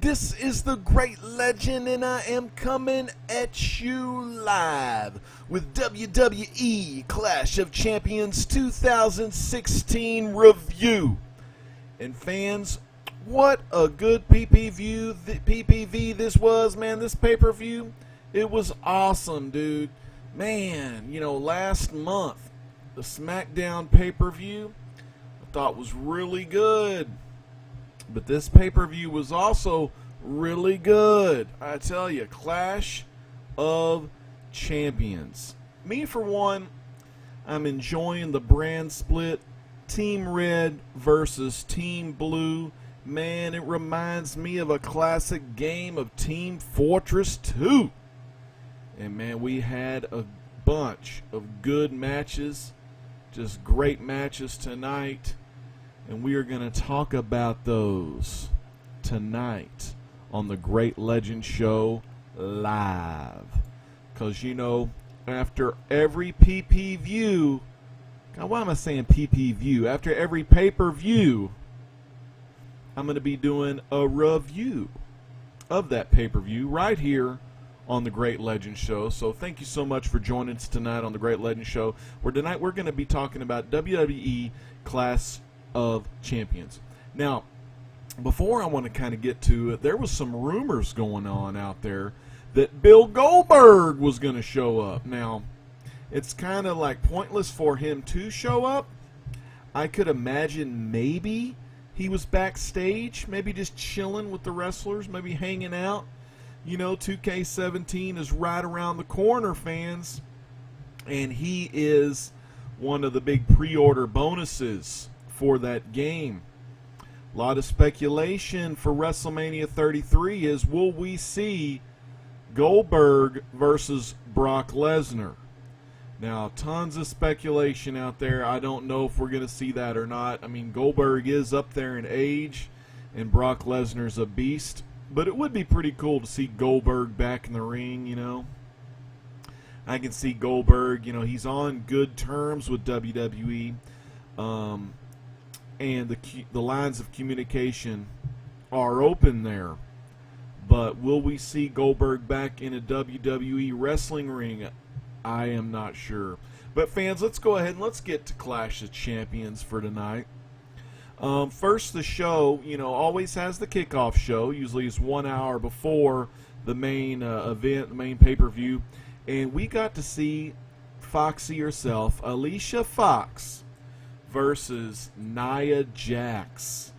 This is the Great Legend, and I am coming at you live with WWE Clash of Champions 2016 review. And fans, what a good PPV this was, man. This pay-per-view, it was awesome, dude. Man, last month, the SmackDown pay-per-view, I thought was really good. But this pay-per-view was also really good. I tell you, Clash of Champions. Me, for one, I'm enjoying the brand split. Team Red versus Team Blue. Man, it reminds me of a classic game of Team Fortress 2. And man, we had a bunch of good matches. Just great matches tonight. And we are going to talk about those tonight on the Great Legend Show live. Because, after every PP-view, God, why am I saying PP-view? After every pay-per-view, I'm going to be doing a review of that pay-per-view right here on the Great Legend Show. So thank you so much for joining us tonight on the Great Legend Show, where tonight we're going to be talking about WWE Clash of Champions. Now, before I want to kind of get to it, there was some rumors going on out there that Bill Goldberg was going to show up. Now, it's kind of like pointless for him to show up. I could imagine maybe he was backstage, maybe just chilling with the wrestlers, maybe hanging out. 2K17 is right around the corner, fans, and he is one of the big pre-order bonuses for that game. A lot of speculation for WrestleMania 33 is, will we see Goldberg versus Brock Lesnar? Now, tons of speculation out there. I don't know if we're going to see that or not. I mean, Goldberg is up there in age, and Brock Lesnar's a beast. But it would be pretty cool to see Goldberg back in the ring, I can see Goldberg, he's on good terms with WWE. And the lines of communication are open there. But will we see Goldberg back in a WWE wrestling ring? I am not sure. But fans, let's go ahead and let's get to Clash of Champions for tonight. First, the show, always has the kickoff show. Usually it's 1 hour before the main event, the main pay-per-view. And we got to see Foxy herself, Alicia Fox, versus Nia Jax.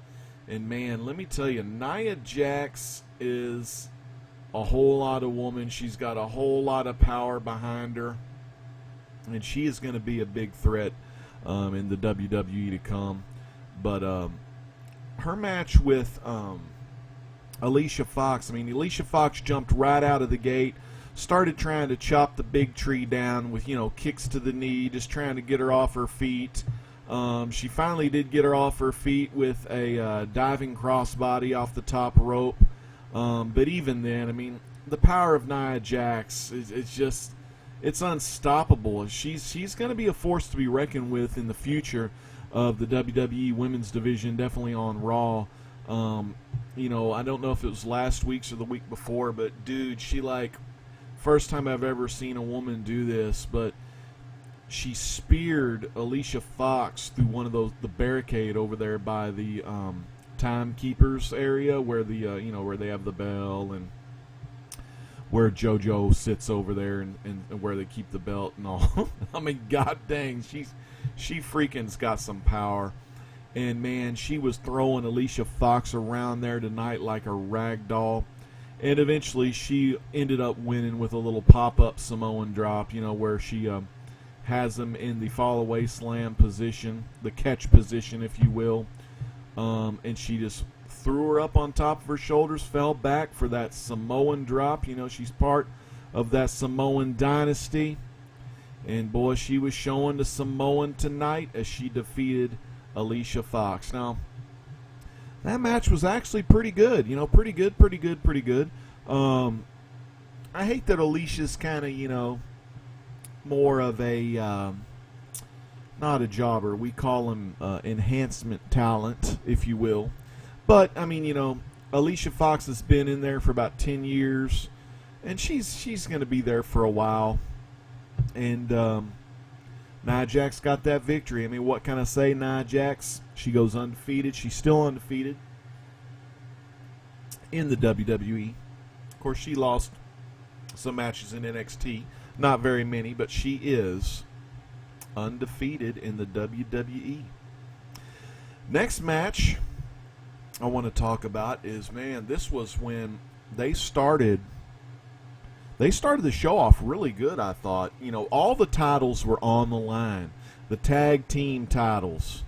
And man, let me tell you, Nia Jax is a whole lot of woman. She's got a whole lot of power behind her, and she is going to be a big threat in the WWE to come. But her match with Alicia Fox, Alicia Fox jumped right out of the gate, started trying to chop the big tree down with, kicks to the knee, just trying to get her off her feet. She finally did get her off her feet with a diving crossbody off the top rope. But even then, the power of Nia Jax, it's unstoppable. She's going to be a force to be reckoned with in the future of the WWE Women's Division, definitely on Raw. I don't know if it was last week's or the week before, but dude, first time I've ever seen a woman do this, but she speared Alicia Fox through one of the barricade over there by the timekeepers area where where they have the bell and where JoJo sits over there and where they keep the belt and all. God dang, she freaking's got some power. And man, she was throwing Alicia Fox around there tonight like a rag doll. And eventually she ended up winning with a little pop-up Samoan drop, where she has them in the fall-away slam position, the catch position, if you will. And she just threw her up on top of her shoulders, fell back for that Samoan drop. She's part of that Samoan dynasty. And boy, she was showing the Samoan tonight as she defeated Alicia Fox. Now, that match was actually pretty good. Pretty good. I hate that Alicia's kind of, more of a, not a jobber. We call him enhancement talent, if you will. But, Alicia Fox has been in there for about 10 years, and she's going to be there for a while. And Nia Jax got that victory. I mean, what can I say? Nia Jax, she goes undefeated. She's still undefeated in the WWE. Of course, she lost some matches in NXT. Not very many, but she is undefeated in the WWE. Next match I want to talk about is, man, this was when they started the show off really good, I thought. You know, all the titles were on the line. The tag team titles,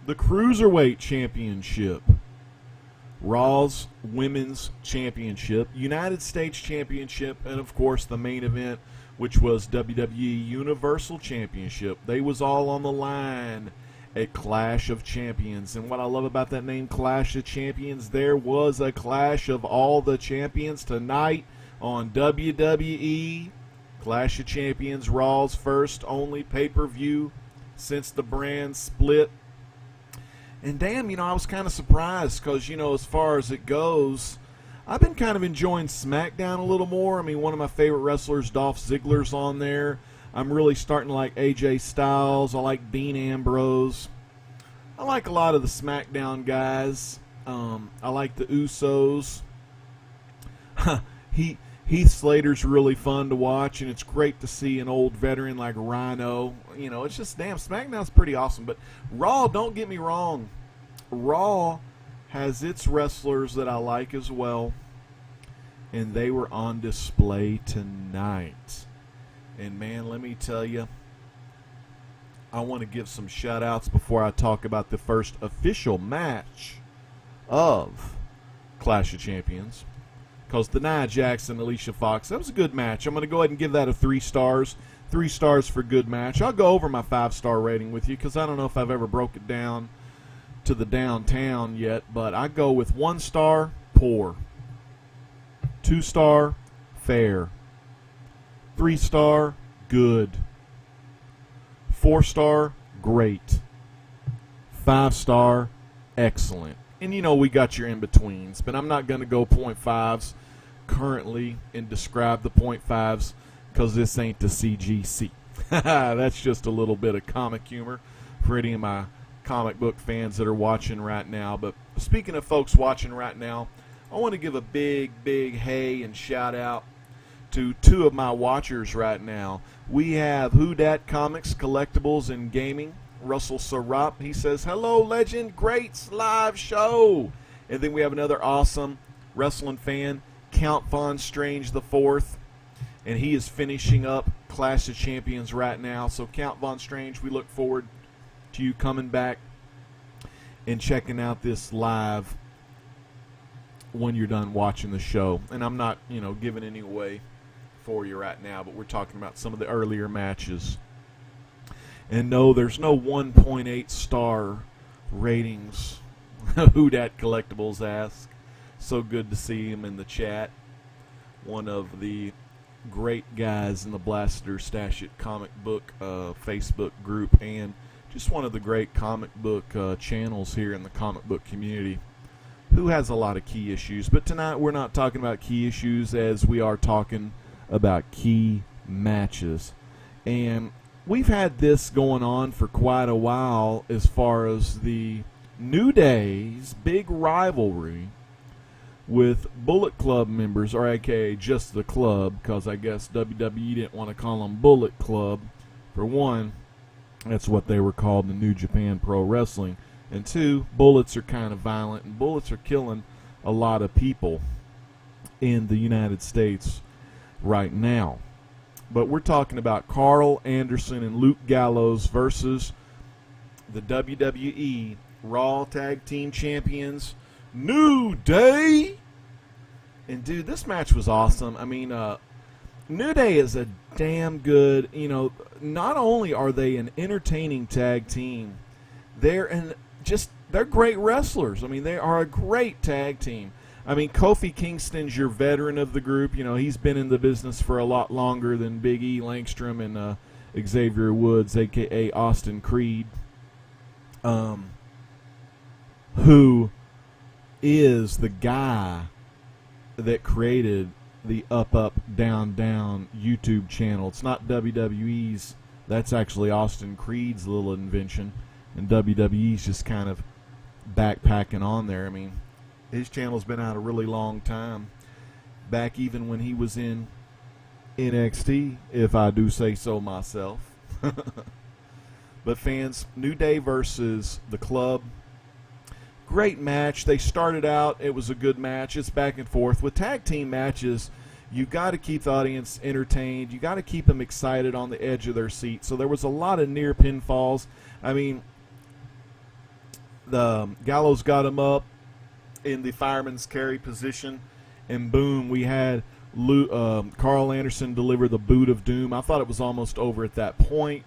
the Cruiserweight Championship, Raw's Women's Championship, United States Championship, and of course the main event, which was WWE Universal Championship. They was all on the line at Clash of Champions. And what I love about that name, Clash of Champions, there was a clash of all the champions tonight on WWE. Clash of Champions, Raw's first only pay-per-view since the brand split. And damn, you know, I was kind of surprised because, you know, as far as it goes, I've been kind of enjoying SmackDown a little more. I mean, one of my favorite wrestlers, Dolph Ziggler's on there. I'm really starting to like AJ Styles. I like Dean Ambrose. I like a lot of the SmackDown guys. I like the Usos. Heath Slater's really fun to watch, and it's great to see an old veteran like Rhino. You know, it's just, damn, SmackDown's pretty awesome. But Raw, don't get me wrong, Raw has its wrestlers that I like as well, and they were on display tonight. And man, let me tell you, I want to give some shout outs before I talk about the first official match of Clash of Champions, because the Nia Jax and Alicia Fox, that was a good match. I'm going to go ahead and give that a 3 stars. 3 stars for good match. I'll go over my 5-star rating with you because I don't know if I've ever broke it down to the downtown yet, but I go with 1 star, poor. 2 star, fair. 3 star, good. 4 star, great. 5 star, excellent. And you know, we got your in-betweens, but I'm not going to go 0.5s currently and describe the 0.5s because this ain't the CGC. That's just a little bit of comic humor for any of my comic book fans that are watching right now. But speaking of folks watching right now, I want to give a big hey and shout out to 2 of my watchers right now. We have Who Dat Comics, Collectibles, and Gaming. Russell Sarop, he says, hello, legend, great live show. And then we have another awesome wrestling fan, Count Von Strange IV, and he is finishing up Clash of Champions right now. So Count Von Strange, we look forward to you coming back and checking out this live when you're done watching the show. And I'm not, you know, giving any away for you right now, but we're talking about some of the earlier matches. And no, there's no 1.8 star ratings. Who Dat Collectibles ask. So good to see him in the chat. One of the great guys in the Blaster Stash It comic book Facebook group, and just one of the great comic book channels here in the comic book community, who has a lot of key issues. But tonight we're not talking about key issues, as we are talking about key matches. And we've had this going on for quite a while as far as the New Day's big rivalry with Bullet Club members, or aka just the club, because I guess WWE didn't want to call them Bullet Club. For one, that's what they were called in New Japan Pro Wrestling. And 2, bullets are kind of violent, and bullets are killing a lot of people in the United States right now. But we're talking about Carl Anderson and Luke Gallows versus the WWE Raw Tag Team Champions, New Day. And, dude, this match was awesome. I mean, New Day is a damn good, you know, not only are they an entertaining tag team, they're great wrestlers. I mean, they are a great tag team. I mean, Kofi Kingston's your veteran of the group. You know, he's been in the business for a lot longer than Big E Langstrom and Xavier Woods, a.k.a. Austin Creed, who is the guy that created the Up, Up, Down, Down YouTube channel. It's not WWE's. That's actually Austin Creed's little invention. And WWE's just kind of backpacking on there. I mean, his channel's been out a really long time. Back even when he was in NXT, if I do say so myself. But fans, New Day versus The Club. Great match. They started out, it was a good match. It's back and forth. With tag team matches, you got to keep the audience entertained. You got to keep them excited on the edge of their seat. So there was a lot of near pinfalls. I mean, the Gallows got him up in the fireman's carry position, and boom, we had Carl Anderson deliver the boot of doom. I thought it was almost over at that point,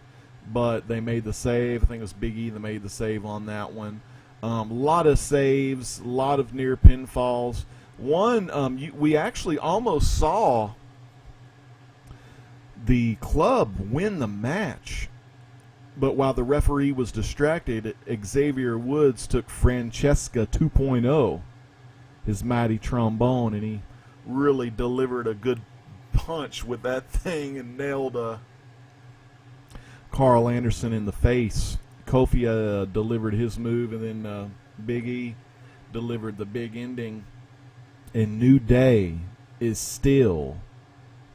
but they made the save. I think it was Big E that made the save on that one. A lot of saves, a lot of near pinfalls. One, we actually almost saw the Club win the match, but while the referee was distracted, Xavier Woods took Francesca 2.0, his mighty trombone, and he really delivered a good punch with that thing and nailed Carl Anderson in the face. Kofi delivered his move, and then Big E delivered the big ending. And New Day is still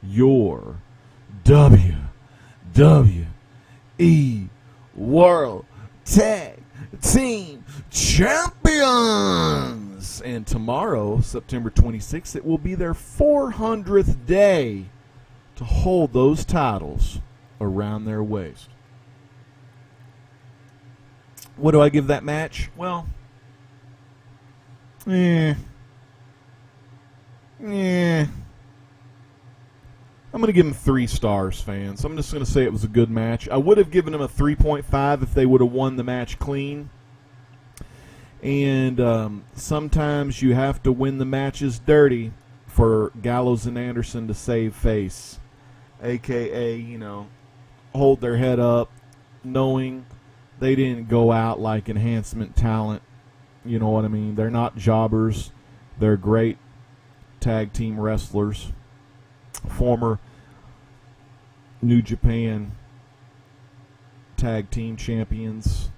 your WWE World Tag Team Champions. And tomorrow, September 26th, it will be their 400th day to hold those titles around their waist. What do I give that match? Well, I'm going to give him 3 stars, fans. I'm just going to say it was a good match. I would have given him a 3.5 if they would have won the match clean. And sometimes you have to win the matches dirty for Gallows and Anderson to save face. A.K.A., hold their head up, knowing they didn't go out like enhancement talent. You know what I mean? They're not jobbers. They're great tag team wrestlers. Former New Japan tag team champions.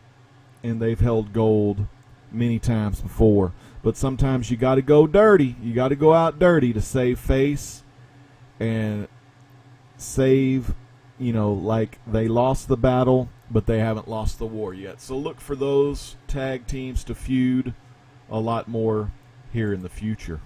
And they've held gold many times before. But sometimes you got to go dirty. You got to go out dirty to save face. And save, like they lost the battle, but they haven't lost the war yet. So look for those tag teams to feud a lot more here in the future.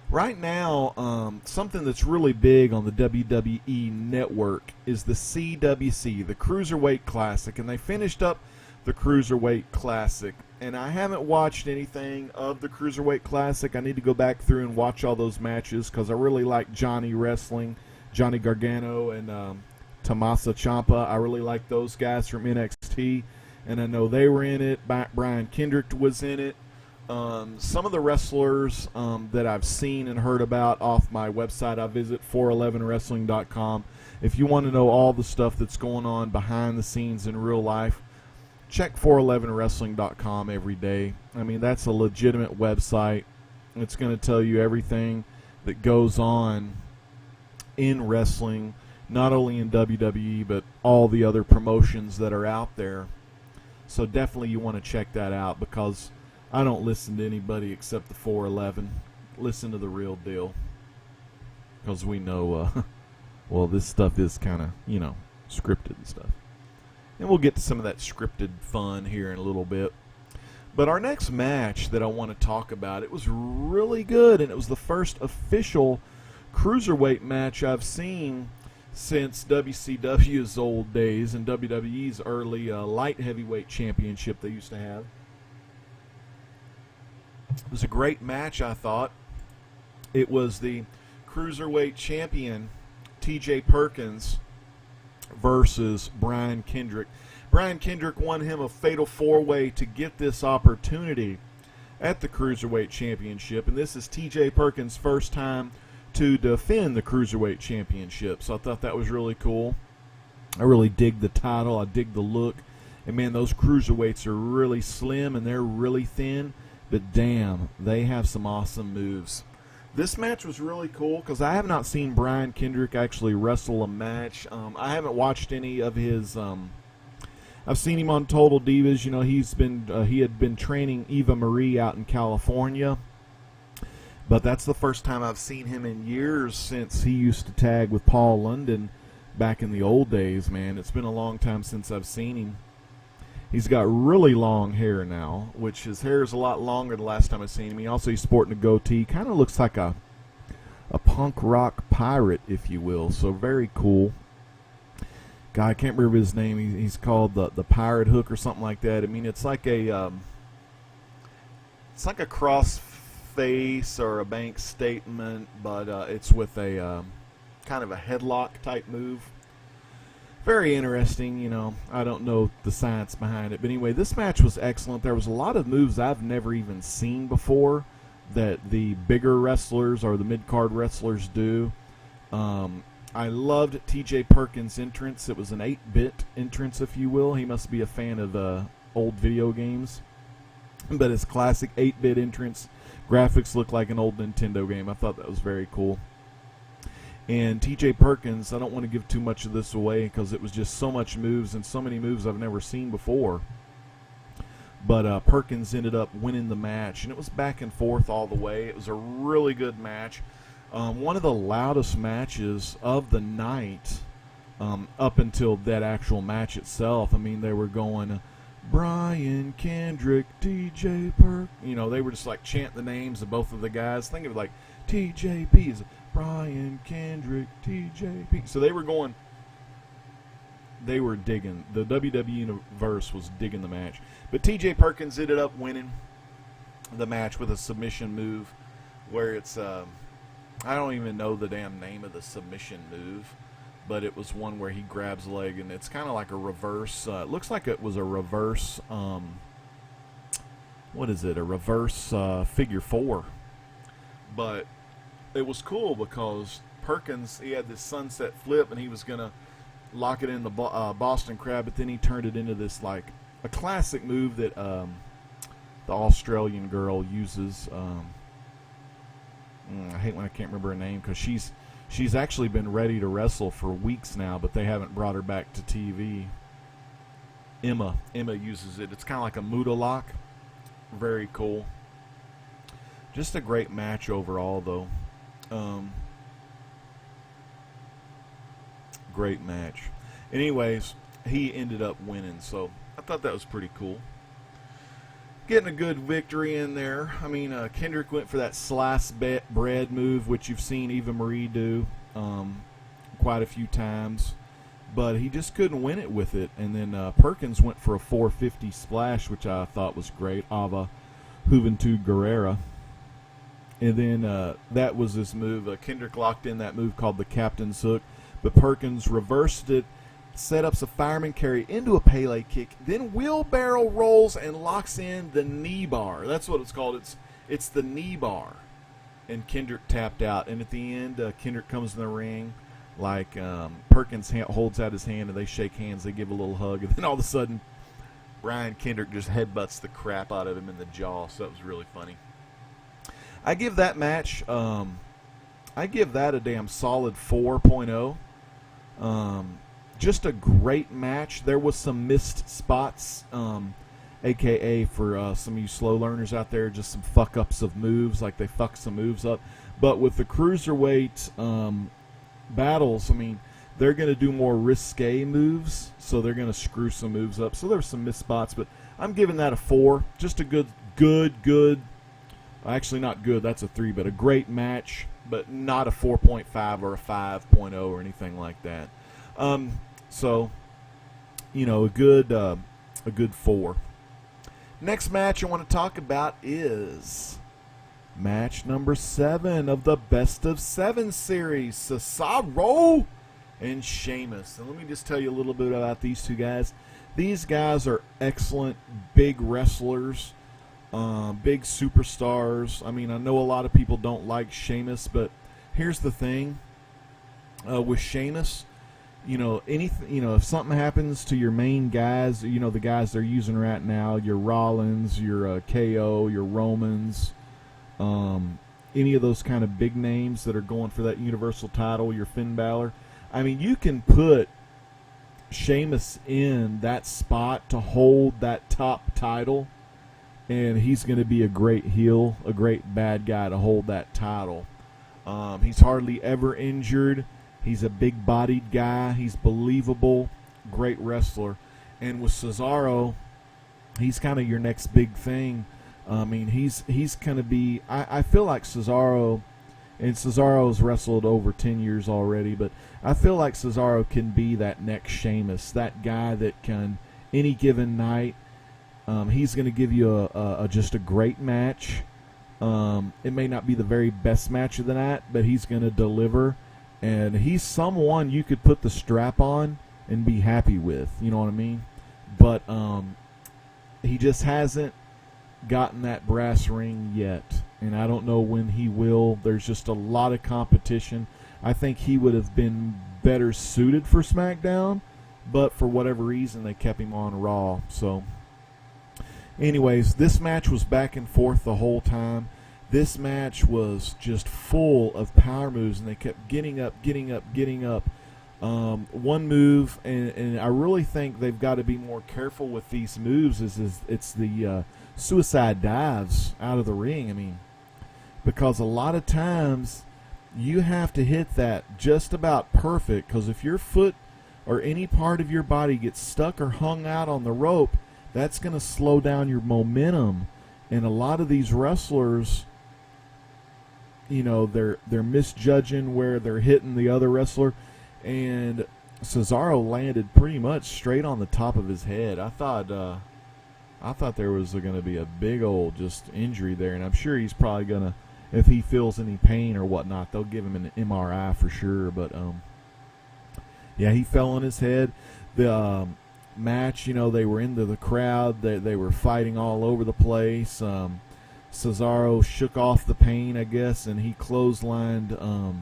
Right now, something that's really big on the WWE Network is the CWC, the Cruiserweight Classic, and they finished up the Cruiserweight Classic. And I haven't watched anything of the Cruiserweight Classic. I need to go back through and watch all those matches because I really like Johnny Gargano and Tommaso Ciampa. I really like those guys from NXT, and I know they were in it. Brian Kendrick was in it. Some of the wrestlers that I've seen and heard about off my website, I visit 411wrestling.com. If you want to know all the stuff that's going on behind the scenes in real life, check 411wrestling.com every day. I mean, that's a legitimate website. It's going to tell you everything that goes on in wrestling, not only in WWE, but all the other promotions that are out there. So definitely you want to check that out because I don't listen to anybody except the 411. Listen to the real deal. Because we know, well, this stuff is kind of, scripted and stuff. And we'll get to some of that scripted fun here in a little bit. But our next match that I want to talk about, it was really good, and it was the first official Cruiserweight match I've seen since WCW's old days and WWE's early light heavyweight championship they used to have. It was a great match, I thought. It was the Cruiserweight champion, T.J. Perkins, versus Brian Kendrick. Brian Kendrick won him a fatal 4-way to get this opportunity at the Cruiserweight Championship, and this is T.J. Perkins' first time to defend the Cruiserweight Championship, so I thought that was really cool. I really dig the title. I dig the look. And, man, those Cruiserweights are really slim and they're really thin. but damn, they have some awesome moves. This match was really cool because I have not seen Brian Kendrick actually wrestle a match. I haven't watched any of his. I've seen him on Total Divas. You know, he had been training Eva Marie out in California, but that's the first time I've seen him in years since he used to tag with Paul London back in the old days. Man, it's been a long time since I've seen him. He's got really long hair now, which his hair is a lot longer the last time I seen him. He's sporting a goatee. Kind of looks like a punk rock pirate, if you will. So very cool. Guy, I can't remember his name. He's called the Pirate Hook or something like that. I mean, it's like a cross face or a bank statement, but it's with a kind of a headlock type move. Very interesting, you know. I don't know the science behind it. But anyway, this match was excellent. There was a lot of moves I've never even seen before that the bigger wrestlers or the mid-card wrestlers do. I loved TJ Perkins' entrance. It was an 8-bit entrance, if you will. He must be a fan of old video games. But his classic 8-bit entrance graphics look like an old Nintendo game. I thought that was very cool. And TJ Perkins, I don't want to give too much of this away because it was just so much moves and so many moves I've never seen before. But Perkins ended up winning the match, and it was back and forth all the way. It was a really good match. One of the loudest matches of the night up until that actual match itself. I mean, they were going, Brian Kendrick, TJ Perk. You know, they were just like chanting the names of both of the guys. Think of it like TJP. Brian Kendrick, TJP. So they were digging. The WWE Universe was digging the match. But TJ Perkins ended up winning the match with a submission move where it's, I don't even know the damn name of the submission move, but it was one where he grabs a leg, and it's kind of like a reverse, it looks like it was a reverse, what is it, a reverse figure four. But it was cool because Perkins, he had this sunset flip, and he was going to lock it in the Boston Crab, but then he turned it into this, like, a classic move that the Australian girl uses. I hate when I can't remember her name because she's actually been ready to wrestle for weeks now, but they haven't brought her back to TV. Emma uses it. It's kind of like a Muda lock. Very cool. Just a great match overall, though. Great match. Anyways, he ended up winning, so I thought that was pretty cool. Getting a good victory in there. I mean, Kendrick went for that slice bread move, which you've seen Eva Marie do quite a few times, but he just couldn't win it with it. And then Perkins went for a 450 splash, which I thought was great, a la Juventud Guerrera. And then that was this move. Kendrick locked in that move called the Captain's Hook, but Perkins reversed it, set up a fireman carry into a Pele kick, then wheelbarrow rolls and locks in the knee bar. That's what it's called. It's the knee bar. And Kendrick tapped out. And at the end, Kendrick comes in the ring, like Perkins holds out his hand, and they shake hands. They give a little hug, and then all of a sudden, Brian Kendrick just headbutts the crap out of him in the jaw. So that was really funny. I give that match, I give that a damn solid 4.0. Just a great match. There was some missed spots, a.k.a. for some of you slow learners out there, just some fuck-ups of moves, like they fucked some moves up. But with the Cruiserweight battles, I mean, they're going to do more risque moves, so they're going to screw some moves up. So there were some missed spots, but I'm giving that a 4. Just a good, actually not good, that's a 3, but a great match, but not a 4.5 or a 5.0 or anything like that. So, you know, a good 4. Next match I want to talk about is match number 7 of the Best of 7 series, Cesaro and Sheamus. And let me just tell you a little bit about these two guys. These guys are excellent, big wrestlers, big superstars. I mean, I know a lot of people don't like Sheamus, but here's the thing with Sheamus. anything, if something happens to your main guys, the guys they're using right now, your Rollins, your KO, your Romans, any of those kind of big names that are going for that Universal title, your Finn Balor. I mean, you can put Sheamus in that spot to hold that top title, and he's going to be a great heel, a great bad guy to hold that title. He's hardly ever injured. He's a big-bodied guy. He's believable, great wrestler. And with Cesaro, he's kind of your next big thing. I mean, he's going to be – I feel like Cesaro – and Cesaro's wrestled over 10 years already, but I feel like Cesaro can be that next Sheamus, that guy that can, any given night, he's going to give you just a great match. It may not be the very best match of the night, but he's going to deliver. And he's someone you could put the strap on and be happy with, you know what I mean? But he just hasn't gotten that brass ring yet, and I don't know when he will. There's just a lot of competition. I think he would have been better suited for SmackDown, but for whatever reason they kept him on Raw. So anyways, this match was back and forth the whole time. This match was just full of power moves, and they kept getting up. One move, and I really think they've got to be more careful with these moves, is it's the suicide dives out of the ring. I mean, because a lot of times you have to hit that just about perfect, because if your foot or any part of your body gets stuck or hung out on the rope, that's going to slow down your momentum. And a lot of these wrestlers, they're misjudging where they're hitting the other wrestler, and Cesaro landed pretty much straight on the top of his head. I thought there was going to be a big old just injury there, and I'm sure he's probably going to, if he feels any pain or whatnot, they'll give him an MRI for sure. But yeah, he fell on his head. The match, they were into the crowd. They were fighting all over the place. Cesaro shook off the pain, I guess, and he clotheslined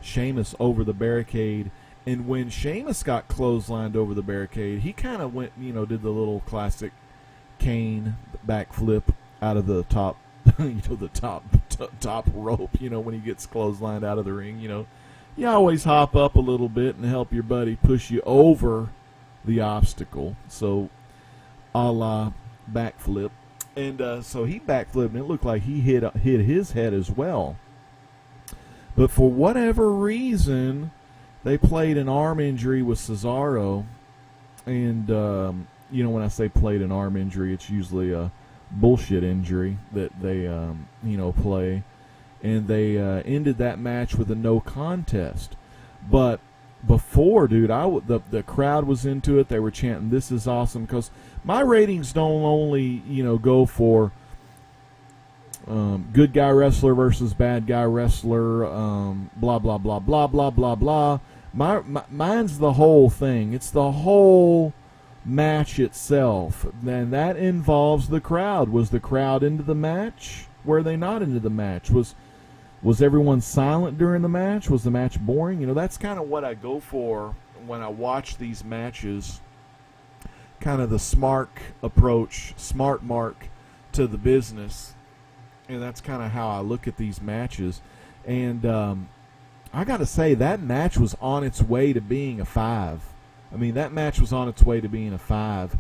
Sheamus over the barricade. And when Sheamus got clotheslined over the barricade, he kind of went, did the little classic Kane backflip out of the top, the top rope. When he gets clotheslined out of the ring, you always hop up a little bit and help your buddy push you over the obstacle. So, a la backflip. And so he backflipped, and it looked like he hit his head as well. But for whatever reason, they played an arm injury with Cesaro. And, when I say played an arm injury, it's usually a bullshit injury that they, play. And they ended that match with a no contest. But before, dude, the crowd was into it. They were chanting, "This is awesome," because my ratings don't only, go for good guy wrestler versus bad guy wrestler, blah, blah, blah, blah, blah, blah, blah. Mine's the whole thing. It's the whole match itself. And that involves the crowd. Was the crowd into the match? Were they not into the match? Was everyone silent during the match? Was the match boring? That's kind of what I go for when I watch these matches. Kind of the smart approach, smart mark to the business. And that's kind of how I look at these matches. And I got to say, that match was on its way to being a 5. I mean, that match was on its way to being a 5.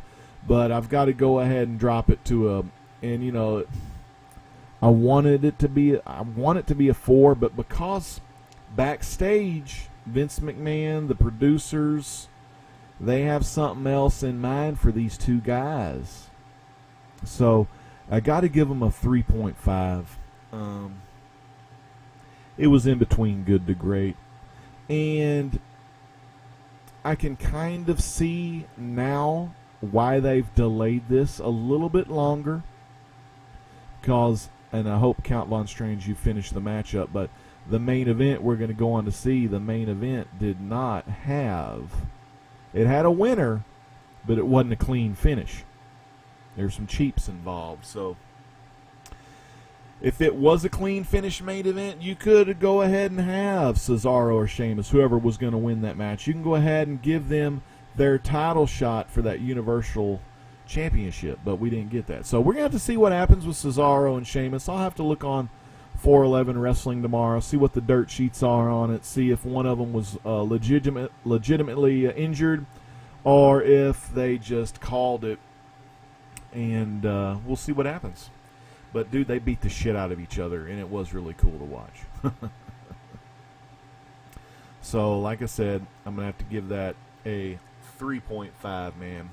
But I've got to go ahead and drop it to a, and I want it to be a 4, but because backstage, Vince McMahon, the producers, they have something else in mind for these two guys. So I got to give them a 3.5. It was in between good to great. And I can kind of see now why they've delayed this a little bit longer. Because, and I hope, Count Von Strange, you finish the matchup, but the main event we're going to go on to see, the main event did not have, it had a winner, but it wasn't a clean finish. There's some cheats involved. So If it was a clean finish main event, you could go ahead and have Cesaro or Sheamus, whoever was going to win that match. You can go ahead and give them their title shot for that Universal Championship, but we didn't get that. So we're going to have to see what happens with Cesaro and Sheamus. I'll have to look on 411 Wrestling tomorrow, see what the dirt sheets are on it, see if one of them was legitimately injured or if they just called it, and we'll see what happens. But, dude, they beat the shit out of each other, and it was really cool to watch. So, like I said, I'm going to have to give that a 3.5, man.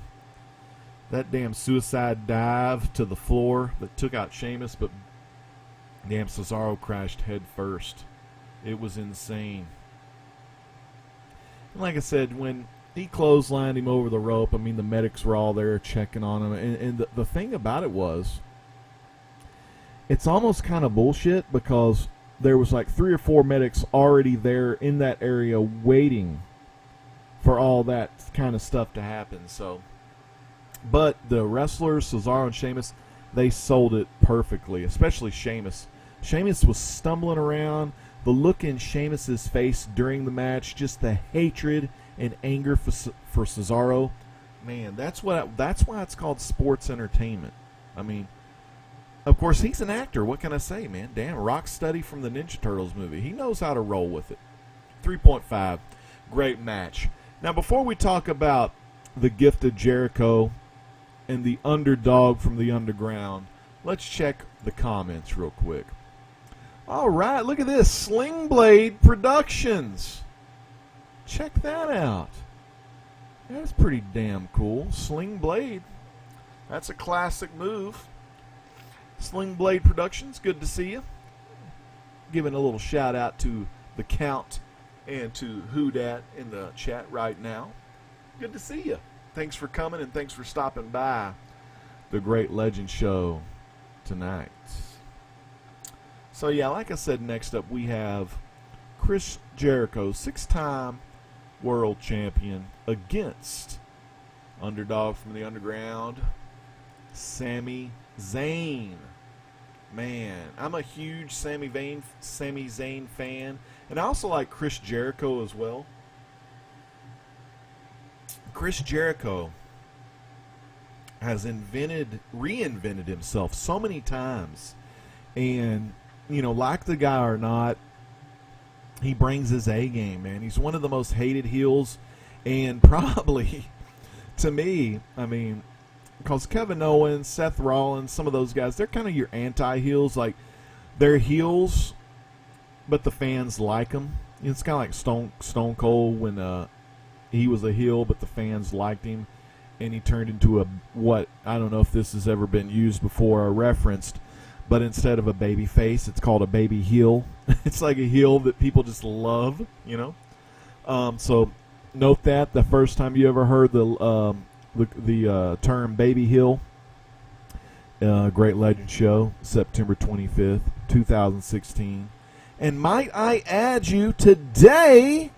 That damn suicide dive to the floor that took out Sheamus, but damn Cesaro crashed head first. It was insane. And like I said, when he clotheslined him over the rope, I mean, the medics were all there checking on him. And the thing about it was, it's almost kind of bullshit because there was like 3 or 4 medics already there in that area waiting for all that kind of stuff to happen. So, but the wrestlers, Cesaro and Sheamus, they sold it perfectly, especially Sheamus. Sheamus was stumbling around. The look in Sheamus's face during the match, just the hatred and anger for Cesaro. Man, that's why it's called sports entertainment. I mean, of course, he's an actor. What can I say, man? Damn, rock steady from the Ninja Turtles movie. He knows how to roll with it. 3.5. Great match. Now, before we talk about the gift of Jericho and the underdog from the underground, let's check the comments real quick. All right, look at this. Sling Blade Productions. Check that out. That's pretty damn cool. Sling Blade. That's a classic move. Sling Blade Productions, good to see you. Giving a little shout out to the Count and to Who Dat in the chat right now. Good to see you. Thanks for coming and thanks for stopping by the Great Legend Show tonight. So yeah, like I said, next up we have Chris Jericho, 6-time world champion, against underdog from the underground, Sami Zayn. Man, I'm a huge Sami Zayn fan, and I also like Chris Jericho as well. Chris Jericho has reinvented himself so many times, and you know, like the guy or not, he brings his A game, man. He's one of the most hated heels, and probably, to me, I mean, because Kevin Owens, Seth Rollins, some of those guys, they're kind of your anti-heels. Like, they're heels, but the fans like them. It's kind of like Stone Cold when he was a heel, but the fans liked him, and he turned into I don't know if this has ever been used before or referenced, but instead of a baby face, it's called a baby heel. It's like a heel that people just love, you know. So note that the first time you ever heard the term baby heel, Great Legend Show, September 25th, 2016. And might I add you, today,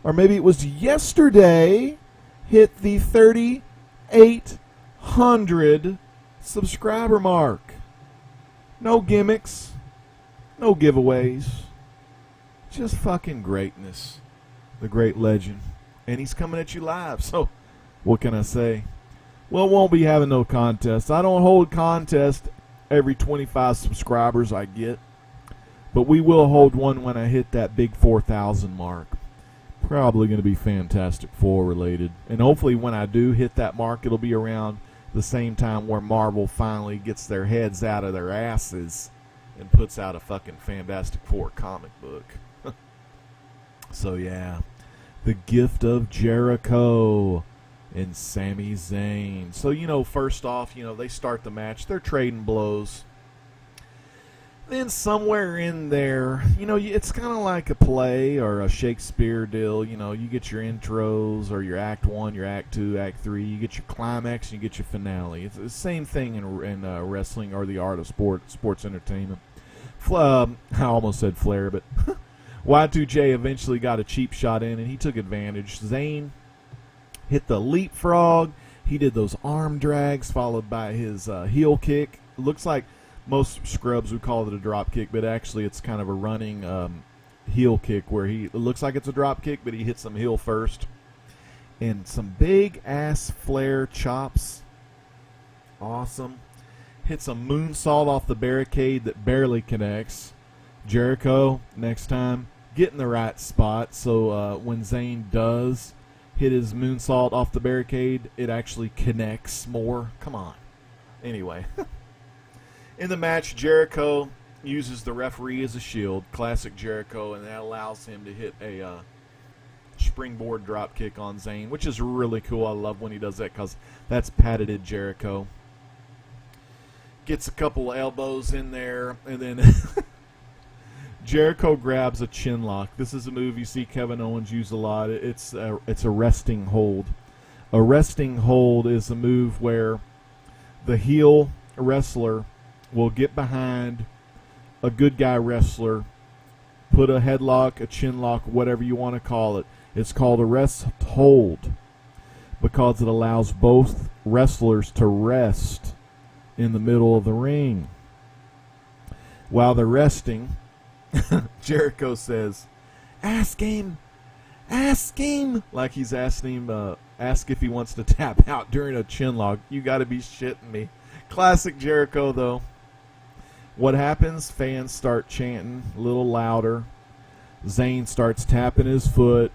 or maybe it was yesterday, hit the 3,800 subscriber mark. No gimmicks, no giveaways, just fucking greatness. The Great Legend. And he's coming at you live, so what can I say? Well, won't be having no contest. I don't hold contest every 25 subscribers I get, but we will hold one when I hit that big 4,000 mark. Probably going to be Fantastic Four related. And hopefully when I do hit that mark, it'll be around the same time where Marvel finally gets their heads out of their asses and puts out a fucking Fantastic Four comic book. So yeah, the gift of Jericho and Sami Zayn. So, you know, first off, you know, they start the match. They're trading blows. Then somewhere in there, you know, it's kind of like a play or a Shakespeare deal. You know, you get your intros or your Act 1, your Act 2, Act 3. You get your climax and you get your finale. It's the same thing in wrestling or the art of sports entertainment. I almost said Flair, but Y2J eventually got a cheap shot in, and he took advantage. Zayn hit the leapfrog. He did those arm drags, followed by his heel kick. Looks like most scrubs would call it a drop kick, but actually it's kind of a running heel kick where it looks like it's a drop kick, but he hits some heel first. And some big ass flare chops. Awesome. Hits a moonsault off the barricade that barely connects. Jericho, next time, get in the right spot so when Zayn does hit his moonsault off the barricade, it actually connects more. Come on. Anyway. In the match, Jericho uses the referee as a shield. Classic Jericho, and that allows him to hit a springboard drop kick on Zayn, which is really cool. I love when he does that because that's patented Jericho. Gets a couple elbows in there, and then Jericho grabs a chin lock. This is a move you see Kevin Owens use a lot. It's a resting hold. A resting hold is a move where the heel wrestler will get behind a good guy wrestler, put a headlock, a chin lock, whatever you want to call it. It's called a rest hold because it allows both wrestlers to rest in the middle of the ring. While they're resting, Jericho says, ask him, like he's asking him, ask if he wants to tap out during a chin lock. You got to be shitting me. Classic Jericho, though. What happens? Fans start chanting a little louder. Zayn starts tapping his foot.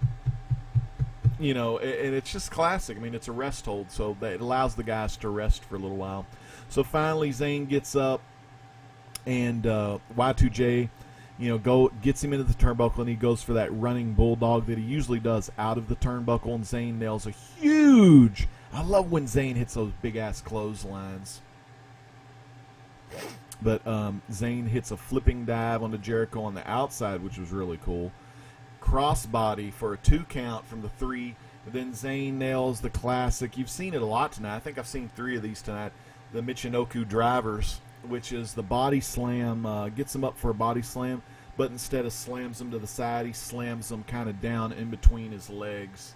You know, and it's just classic. I mean, it's a rest hold, so that it allows the guys to rest for a little while. So finally, Zayn gets up, and Y2J, gets him into the turnbuckle, and he goes for that running bulldog that he usually does out of the turnbuckle, and Zayn nails a huge. I love when Zayn hits those big ass clotheslines. But Zayn hits a flipping dive onto Jericho on the outside, which was really cool. Crossbody for a 2 count from the 3. And then Zayn nails the classic. You've seen it a lot tonight. I think I've seen 3 of these tonight. The Michinoku drivers, which is the body slam. Gets him up for a body slam, but instead of slams him to the side, he slams him kind of down in between his legs.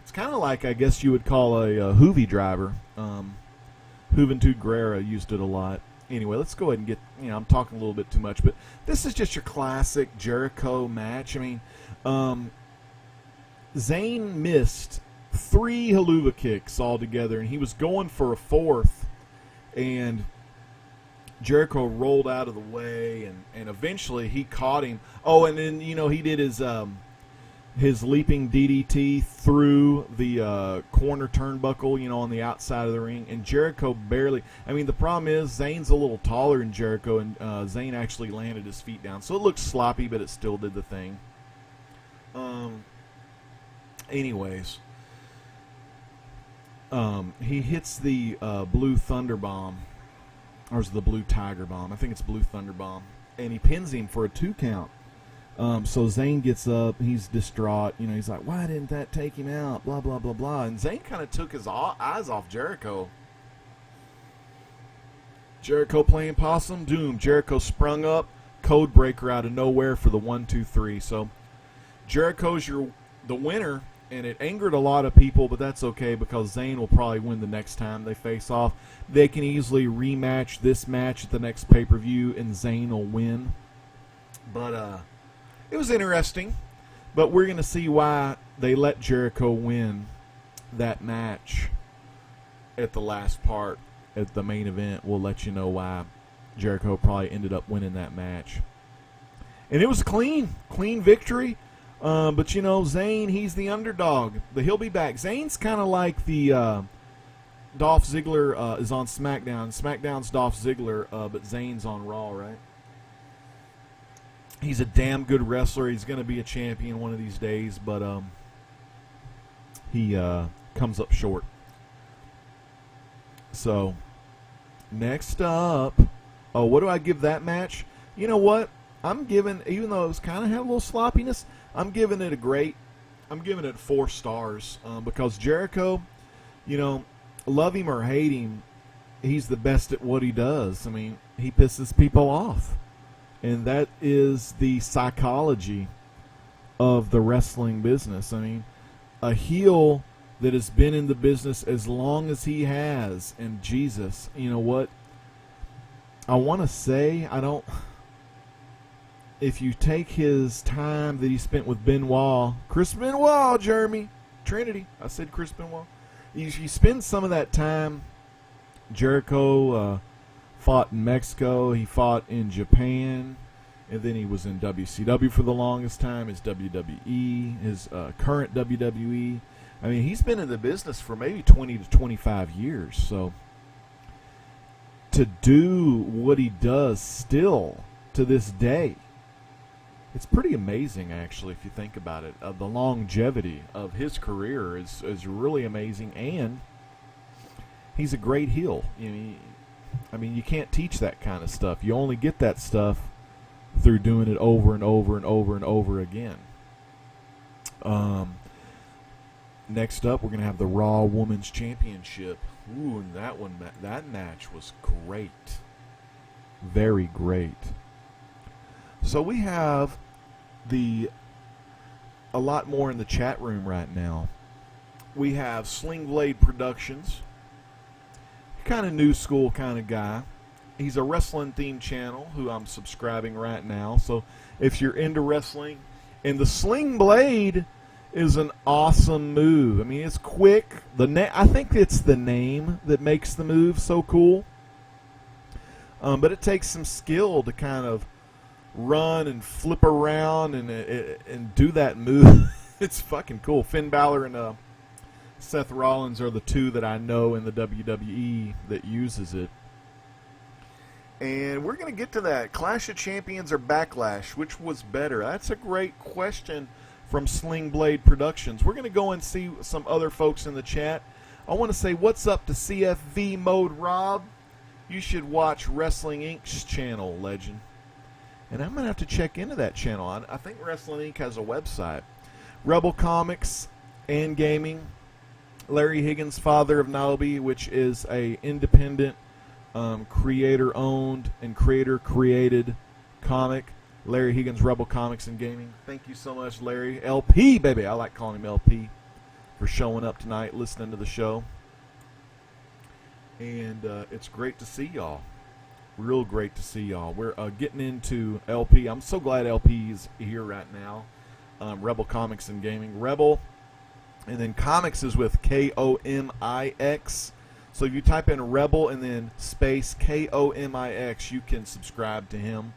It's kind of like, I guess you would call a Hoovy driver. Juventud Guerrera used it a lot. Anyway, let's go ahead and get, I'm talking a little bit too much, but this is just your classic Jericho match. I mean, Zayn missed 3 haluva kicks altogether, and he was going for a 4th, and Jericho rolled out of the way, and eventually he caught him. Oh, and then, he did his leaping DDT through the corner turnbuckle, on the outside of the ring, and Jericho barely. I mean, the problem is Zayn's a little taller than Jericho, and Zayn actually landed his feet down, so it looked sloppy, but it still did the thing. Anyways, he hits the Blue Thunder Bomb, or is it the Blue Tiger Bomb? I think it's Blue Thunder Bomb, and he pins him for a 2 count. So Zayn gets up, he's distraught, he's like, why didn't that take him out, blah, blah, blah, blah, and Zayn kind of took his eyes off Jericho. Jericho playing possum, doom. Jericho sprung up, code breaker out of nowhere for the 1-2-3. So Jericho's the winner, and it angered a lot of people, but that's okay because Zayn will probably win the next time they face off. They can easily rematch this match at the next pay-per-view, and Zayn will win. But it was interesting, but we're going to see why they let Jericho win that match at the last part. At the main event, we'll let you know why Jericho probably ended up winning that match. And it was clean victory. But, Zayn, he's the underdog. But he'll be back. Zayn's kind of like the Dolph Ziggler is on SmackDown. SmackDown's Dolph Ziggler, but Zayn's on Raw, right? He's a damn good wrestler. He's going to be a champion one of these days, but he comes up short. So, next up, what do I give that match? You know what? I'm giving, even though it was kind of had a little sloppiness, I'm giving it a great. I'm giving it 4 stars because Jericho, love him or hate him, he's the best at what he does. I mean, he pisses people off. And that is the psychology of the wrestling business. I mean, a heel that has been in the business as long as he has, and Jesus, you know what? I want to say, if you take his time that he spent with Benoit, Chris Benoit, Jeremy, Trinity, I said Chris Benoit. You spend some of that time, Jericho fought in Mexico, he fought in Japan, and then he was in WCW for the longest time, his WWE, his current WWE. I mean, he's been in the business for maybe 20 to 25 years, so to do what he does still to this day, it's pretty amazing, actually, if you think about it. The longevity of his career is really amazing, and he's a great heel. I mean, you can't teach that kind of stuff. You only get that stuff through doing it over and over and over and over again. Next up, we're going to have the Raw Women's Championship. Ooh, and that match was great. Very great. So we have a lot more in the chat room right now. We have Sling Blade Productions. Kind of new school kind of guy. He's a wrestling themed channel who I'm subscribing right now. So if you're into wrestling, and the Sling Blade is an awesome move. I mean, it's quick. I think it's the name that makes the move so cool. But it takes some skill to kind of run and flip around and do that move. It's fucking cool. Finn Balor and Seth Rollins are the two that I know in the WWE that uses it. And we're going to get to that. Clash of Champions or Backlash? Which was better? That's a great question from Sling Blade Productions. We're going to go and see some other folks in the chat. I want to say what's up to CFV Mode Rob. You should watch Wrestling Inc.'s channel, legend. And I'm going to have to check into that channel. I think Wrestling Inc. has a website. Rebel Comics and Gaming. Larry Higgins, father of Nairobi, which is a independent, creator-owned and creator-created comic. Larry Higgins, Rebel Comics and Gaming. Thank you so much, Larry. LP, baby. I like calling him LP for showing up tonight, listening to the show. And it's great to see y'all. Real great to see y'all. We're getting into LP. I'm so glad LP is here right now. Rebel Comics and Gaming. Rebel. And then Comics is with Komix. So if you type in Rebel and then space Komix, you can subscribe to him.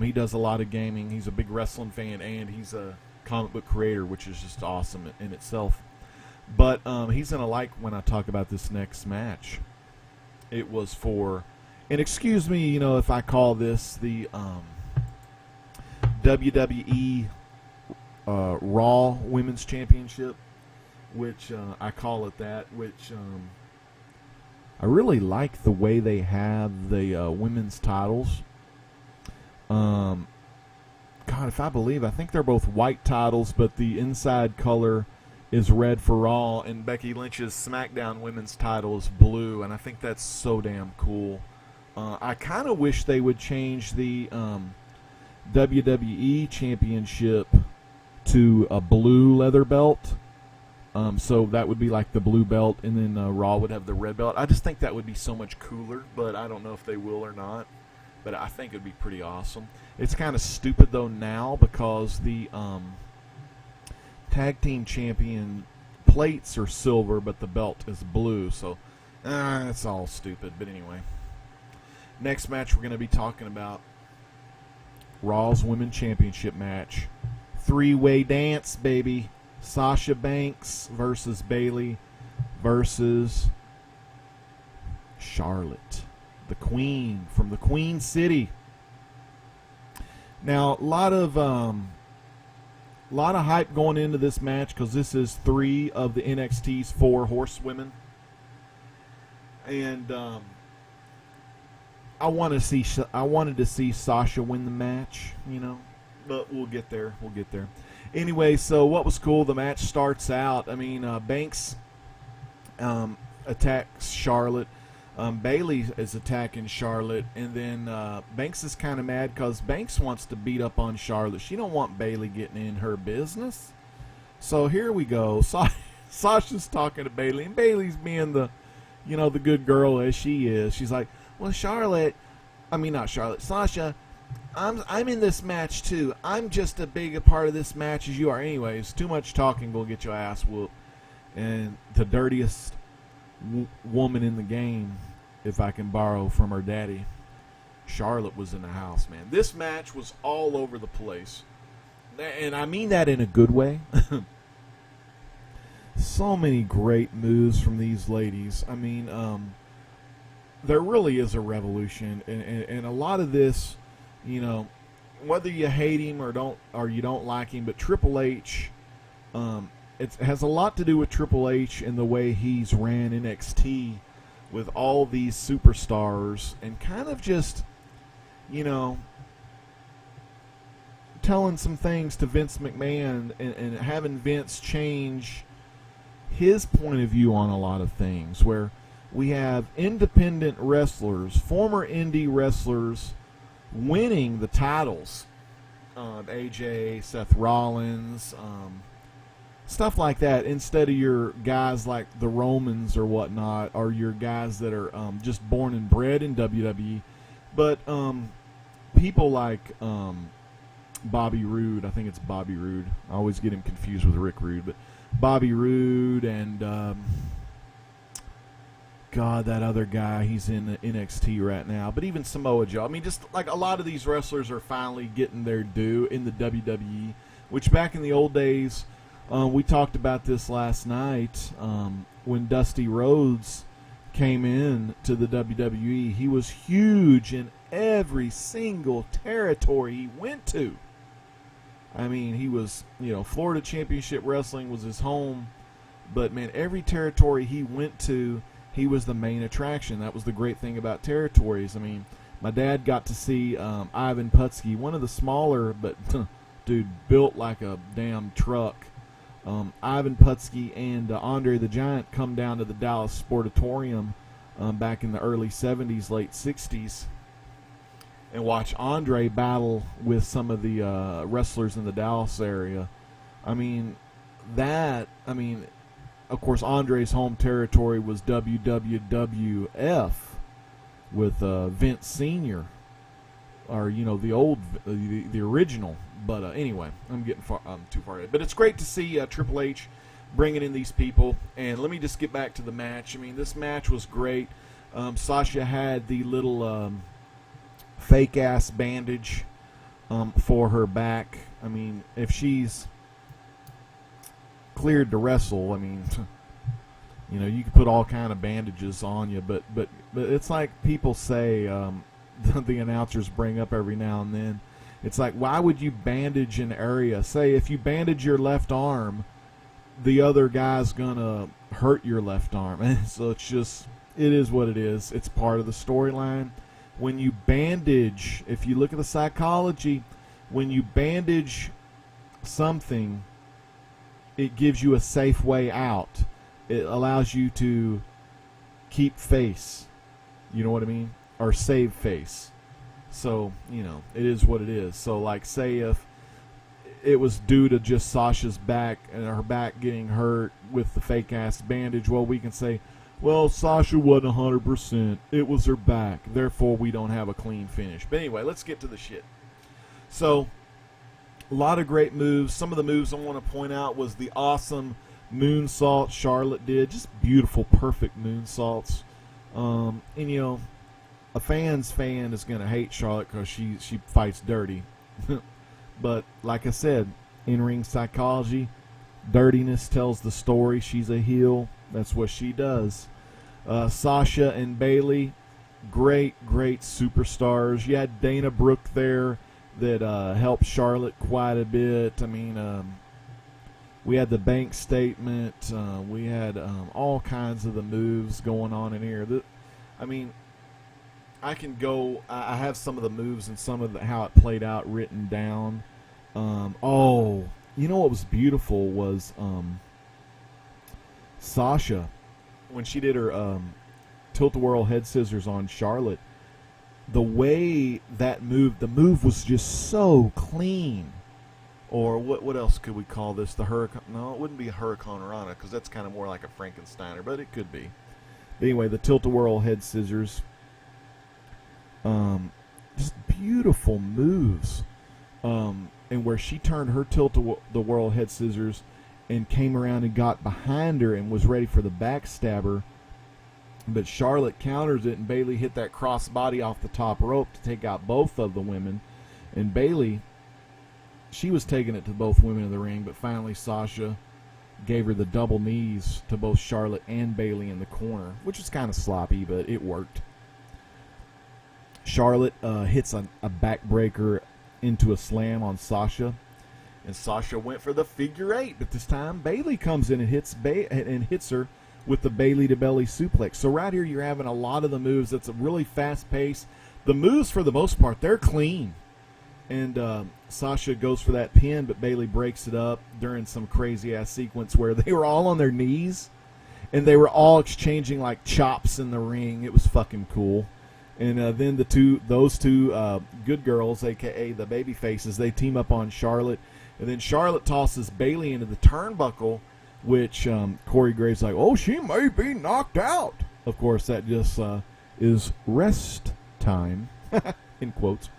He does a lot of gaming. He's a big wrestling fan, and he's a comic book creator, which is just awesome in itself. But he's going to like when I talk about this next match. It was for, and excuse me, if I call this the WWE Raw Women's Championship, which I call it that, which I really like the way they have the women's titles. God, if I think they're both white titles, but the inside color is red for Raw, and Becky Lynch's SmackDown women's title is blue, and I think that's so damn cool. I kind of wish they would change the WWE Championship to a blue leather belt. So that would be like the blue belt, and then Raw would have the red belt. I just think that would be so much cooler, but I don't know if they will or not. But I think it would be pretty awesome. It's kind of stupid, though, now because the tag team champion plates are silver, but the belt is blue. So it's all stupid. But anyway, next match we're going to be talking about Raw's Women's Championship match. Three-way dance, baby. Sasha Banks versus Bayley versus Charlotte, the Queen from the Queen City. Now, a lot of hype going into this match because this is 3 of the NXT's 4 horsewomen, and I wanted to see Sasha win the match, but we'll get there. Anyway, so what was cool, the match starts out, Banks attacks Charlotte. Bayley is attacking Charlotte, and then Banks is kind of mad because Banks wants to beat up on Charlotte. She don't want Bayley getting in her business. So here we go. Sasha's talking to Bayley, and Bayley's being the good girl as she is. She's like, well, Charlotte, I mean, not Charlotte. Sasha, I'm in this match too. I'm just as big a part of this match as you are. Anyways, too much talking will get your ass whooped. And the dirtiest woman in the game, if I can borrow from her daddy, Charlotte was in the house, man. This match was all over the place. And I mean that in a good way. So many great moves from these ladies. I mean, there really is a revolution. And a lot of this, you know, whether you hate him or you don't like him, but Triple H, it has a lot to do with Triple H and the way he's ran NXT with all these superstars and kind of just, you know, telling some things to Vince McMahon and having Vince change his point of view on a lot of things, where we have independent wrestlers, former indie wrestlers, winning the titles. AJ, Seth Rollins, stuff like that, instead of your guys like the Romans or whatnot, or your guys that are just born and bred in WWE. But people like Bobby Roode, I think it's Bobby Roode. I always get him confused with Rick Rude, but Bobby Roode and God, that other guy, he's in NXT right now. But even Samoa Joe. I mean, just like a lot of these wrestlers are finally getting their due in the WWE, which back in the old days, we talked about this last night, when Dusty Rhodes came in to the WWE. He was huge in every single territory he went to. I mean, he was, you know, Florida Championship Wrestling was his home, but man, every territory he went to, he was the main attraction. That was the great thing about territories. I mean, my dad got to see Ivan Putski, one of the smaller, but dude, built like a damn truck. Ivan Putski and Andre the Giant come down to the Dallas Sportatorium back in the early 70s, late 60s, and watch Andre battle with some of the wrestlers in the Dallas area. I mean, of course, Andre's home territory was WWWF with Vince Sr., or, you know, the old, the original. But anyway, I'm getting too far ahead. But it's great to see Triple H bringing in these people. And let me just get back to the match. I mean, this match was great. Sasha had the little fake-ass bandage for her back. I mean, if she's cleared to wrestle, I mean, you know, you can put all kind of bandages on you, but it's like people say, the announcers bring up every now and then. It's like, why would you bandage an area? Say, if you bandage your left arm, the other guy's gonna hurt your left arm. And so it's just, it is what it is. It's part of the storyline. When you bandage, if you look at the psychology, when you bandage something, it gives you a safe way out. It allows you to keep face. You know what I mean? Or save face. So, you know, it is what it is. So, like, say if it was due to just Sasha's back and her back getting hurt with the fake-ass bandage, well, we can say, well, Sasha wasn't 100%. It was her back. Therefore, we don't have a clean finish. But anyway, let's get to the shit. So, a lot of great moves. Some of the moves I want to point out was the awesome moonsault Charlotte did. Just beautiful, perfect moonsaults. And, you know, a fan's fan is going to hate Charlotte because she fights dirty. But, like I said, in-ring psychology, dirtiness tells the story. She's a heel. That's what she does. Sasha and Bayley, great superstars. You had Dana Brooke there that helped Charlotte quite a bit. I mean, we had the bank statement. We had all kinds of the moves going on in here. I mean, I can go. I have some of the moves and some of how it played out written down. You know what was beautiful was Sasha, when she did her tilt-a-whirl head scissors on Charlotte. The way that moved, the move was just so clean. Or what else could we call this? The Hurricane? No, it wouldn't be a Hurricane Rana because that's kind of more like a Frankensteiner, but it could be. But anyway, the tilt-a-whirl head scissors. just beautiful moves. And where she turned her tilt-the-world head scissors and came around and got behind her and was ready for the backstabber. But Charlotte counters it, and Bayley hit that crossbody off the top rope to take out both of the women. And Bayley, she was taking it to both women in the ring, but finally Sasha gave her the double knees to both Charlotte and Bayley in the corner, which was kind of sloppy, but it worked. Charlotte hits a backbreaker into a slam on Sasha, and Sasha went for the figure eight, but this time Bayley comes in and hits her with the Bayley to belly suplex. So right here you're having a lot of the moves. It's a really fast pace. The moves, for the most part, they're clean. And Sasha goes for that pin, but Bayley breaks it up during some crazy-ass sequence where they were all on their knees, and they were all exchanging, like, chops in the ring. It was fucking cool. And then those two good girls, a.k.a. the baby faces, they team up on Charlotte. And then Charlotte tosses Bayley into the turnbuckle, which Corey Graves like, oh, she may be knocked out. Of course, that just is rest time, in quotes.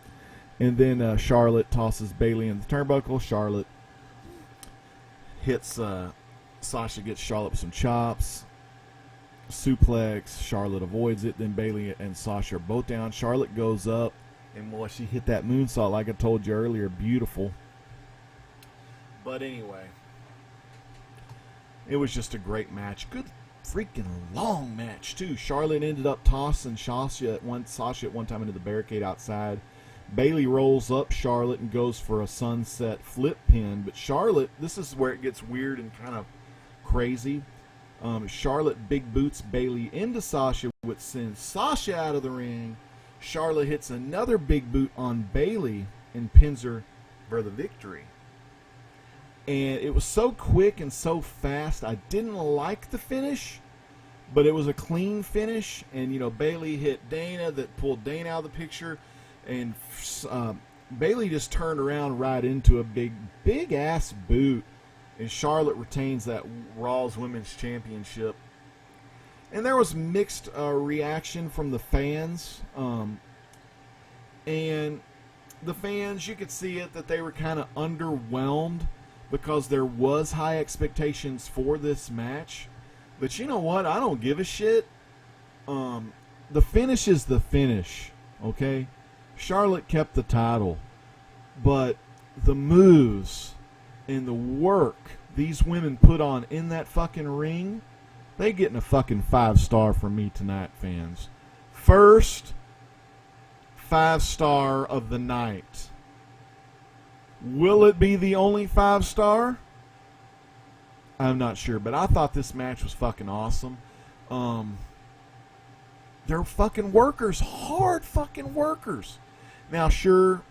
And then Charlotte tosses Bayley in the turnbuckle. Charlotte hits Sasha, gets Charlotte with some chops. Suplex. Charlotte avoids it. Then Bayley and Sasha are both down. Charlotte goes up. And boy, she hit that moonsault like I told you earlier. Beautiful. But anyway, it was just a great match. Good freaking long match, too. Charlotte ended up tossing Sasha at one time into the barricade outside. Bayley rolls up Charlotte and goes for a sunset flip pin. But Charlotte, this is where it gets weird and kind of crazy. Charlotte big boots Bayley into Sasha, which sends Sasha out of the ring. Charlotte hits another big boot on Bayley and pins her for the victory. And it was so quick and so fast. I didn't like the finish, but it was a clean finish. And, you know, Bayley hit Dana, that pulled Dana out of the picture. And Bayley just turned around right into a big ass boot. And Charlotte retains that Raw's Women's Championship. And there was mixed reaction from the fans. And the fans, you could see it, that they were kind of underwhelmed because there was high expectations for this match. But you know what? I don't give a shit. The finish is the finish, okay? Charlotte kept the title. But the moves and the work these women put on in that fucking ring, they getting a fucking 5-star from me tonight, fans. First 5-star of the night. Will it be the only 5-star? I'm not sure, but I thought this match was fucking awesome. They're fucking workers, hard fucking workers. Now, sure,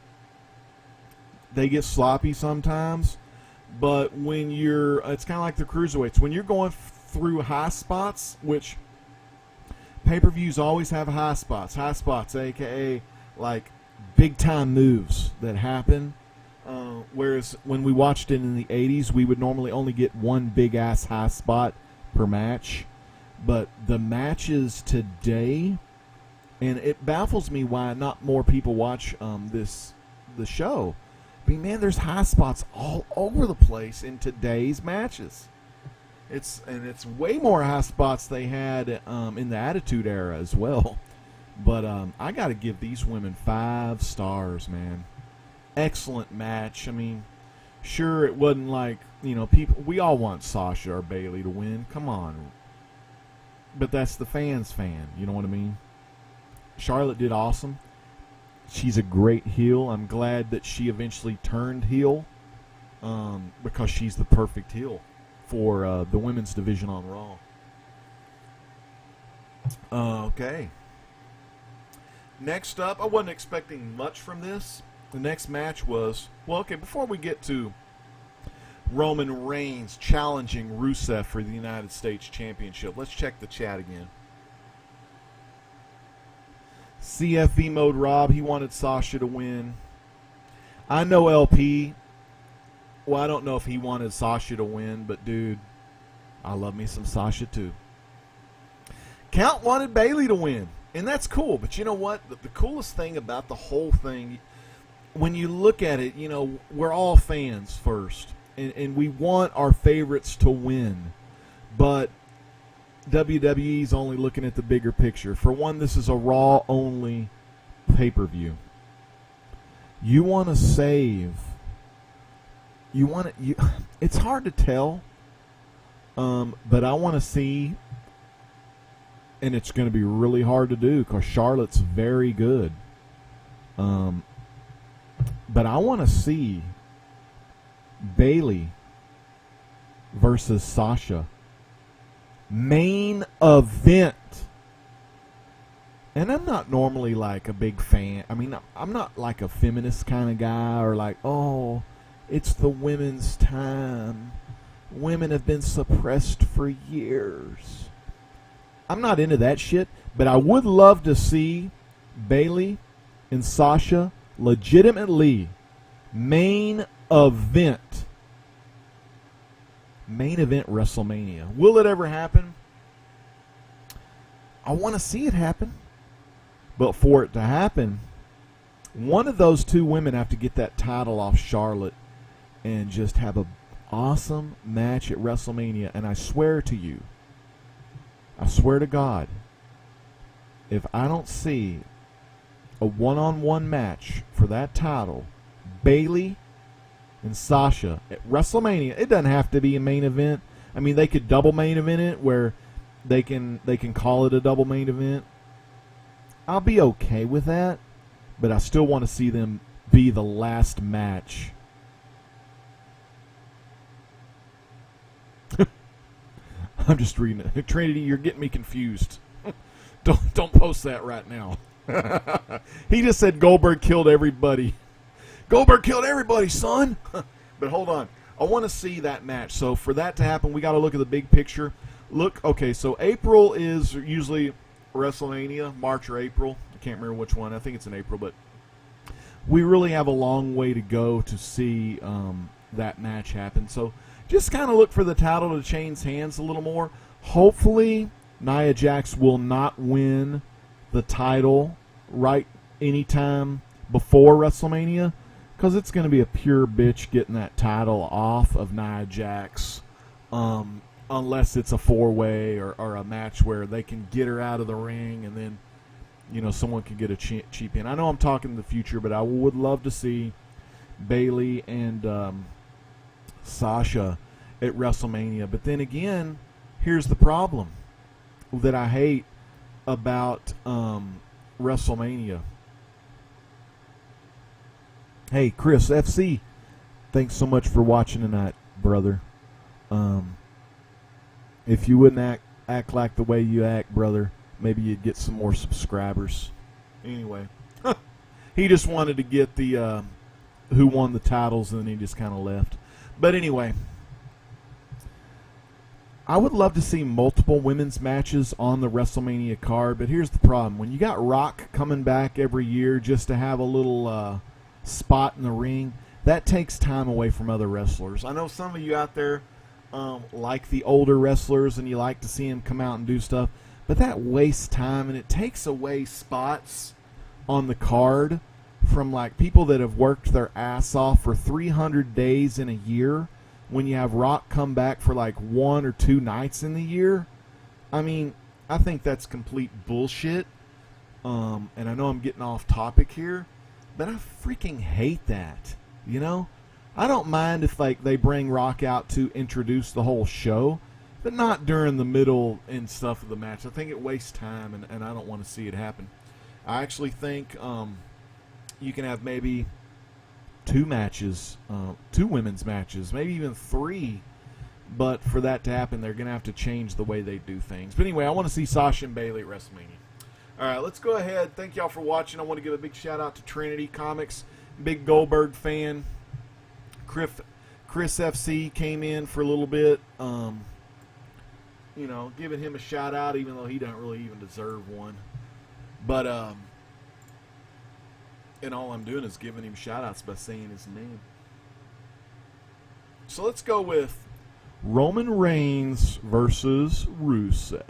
they get sloppy sometimes, but when you're, it's kind of like the Cruiserweights. When you're going through high spots, which pay-per-views always have high spots, a.k.a. like big-time moves that happen. Whereas when we watched it in the 80s, we would normally only get one big-ass high spot per match. But the matches today, and it baffles me why not more people watch the show. I mean, man, there's high spots all over the place in today's matches. It's way more high spots they had in the Attitude Era as well. But I got to give these women 5 stars, man. Excellent match. I mean, sure, it wasn't like, you know, people. We all want Sasha or Bayley to win. Come on. But that's the fans' fan. You know what I mean? Charlotte did awesome. She's a great heel. I'm glad that she eventually turned heel because she's the perfect heel for the women's division on Raw. Okay. Next up, I wasn't expecting much from this. The next match was, well, okay, before we get to Roman Reigns challenging Rusev for the United States Championship, let's check the chat again. CFE Mode Rob, he wanted Sasha to win. I know LP, well, I don't know if he wanted Sasha to win, but dude, I love me some Sasha too. Count wanted Bayley to win. And that's cool. But you know what? The coolest thing about the whole thing, when you look at it, you know, we're all fans first. And we want our favorites to win. But WWE's only looking at the bigger picture. For one, this is a Raw-only pay-per-view. You want to save. It's hard to tell. But I want to see, and it's going to be really hard to do because Charlotte's very good. But I want to see Bayley versus Sasha. Main event. And I'm not normally like a big fan. I mean, I'm not like a feminist kind of guy or like, oh, it's the women's time. Women have been suppressed for years. I'm not into that shit, but I would love to see Bayley and Sasha legitimately main event. Main event WrestleMania. Will it ever happen? I want to see it happen. But for it to happen, one of those two women have to get that title off Charlotte and just have a awesome match at WrestleMania. And I swear to you, I swear to God, if I don't see a one-on-one match for that title, Bayley and Sasha at WrestleMania, it doesn't have to be a main event. I mean, they could double main event it where they can call it a double main event. I'll be okay with that, but I still want to see them be the last match. I'm just reading it. Trinity, you're getting me confused. Don't post that right now. He just said Goldberg killed everybody. Goldberg killed everybody, son. But hold on. I want to see that match. So for that to happen, we got to look at the big picture. Look, okay, so April is usually WrestleMania, March or April. I can't remember which one. I think it's in April, but we really have a long way to go to see that match happen. So just kind of look for the title to change hands a little more. Hopefully, Nia Jax will not win the title right anytime before WrestleMania, because it's going to be a pure bitch getting that title off of Nia Jax, unless it's a four-way or a match where they can get her out of the ring and then, you know, someone can get a cheap in. I know I'm talking in the future, but I would love to see Bayley and Sasha at WrestleMania. But then again, here's the problem that I hate about WrestleMania. Hey, Chris FC, thanks so much for watching tonight, brother. If you wouldn't act like the way you act, brother, maybe you'd get some more subscribers. Anyway, he just wanted to get the who won the titles, and then he just kind of left. But anyway, I would love to see multiple women's matches on the WrestleMania card, but here's the problem. When you got Rock coming back every year just to have a little spot in the ring, that takes time away from other wrestlers. I know some of you out there like the older wrestlers and you like to see them come out and do stuff, but that wastes time and it takes away spots on the card from like people that have worked their ass off for 300 days in a year. When you have Rock come back for like 1 or 2 nights in the year, I mean, I think that's complete bullshit. And I know I'm getting off topic here, but I freaking hate that. You know, I don't mind if like they bring Rock out to introduce the whole show, but not during the middle and stuff of the match. I think it wastes time, and I don't want to see it happen. I actually think you can have maybe 2 matches, 2 women's matches, maybe even 3. But for that to happen, they're going to have to change the way they do things. But anyway, I want to see Sasha and Bayley at WrestleMania. All right, let's go ahead. Thank y'all for watching. I want to give a big shout out to Trinity Comics, big Goldberg fan. Chris FC came in for a little bit. You know, giving him a shout out, even though he doesn't really even deserve one. But and all I'm doing is giving him shout-outs by saying his name. So let's go with Roman Reigns versus Rusev.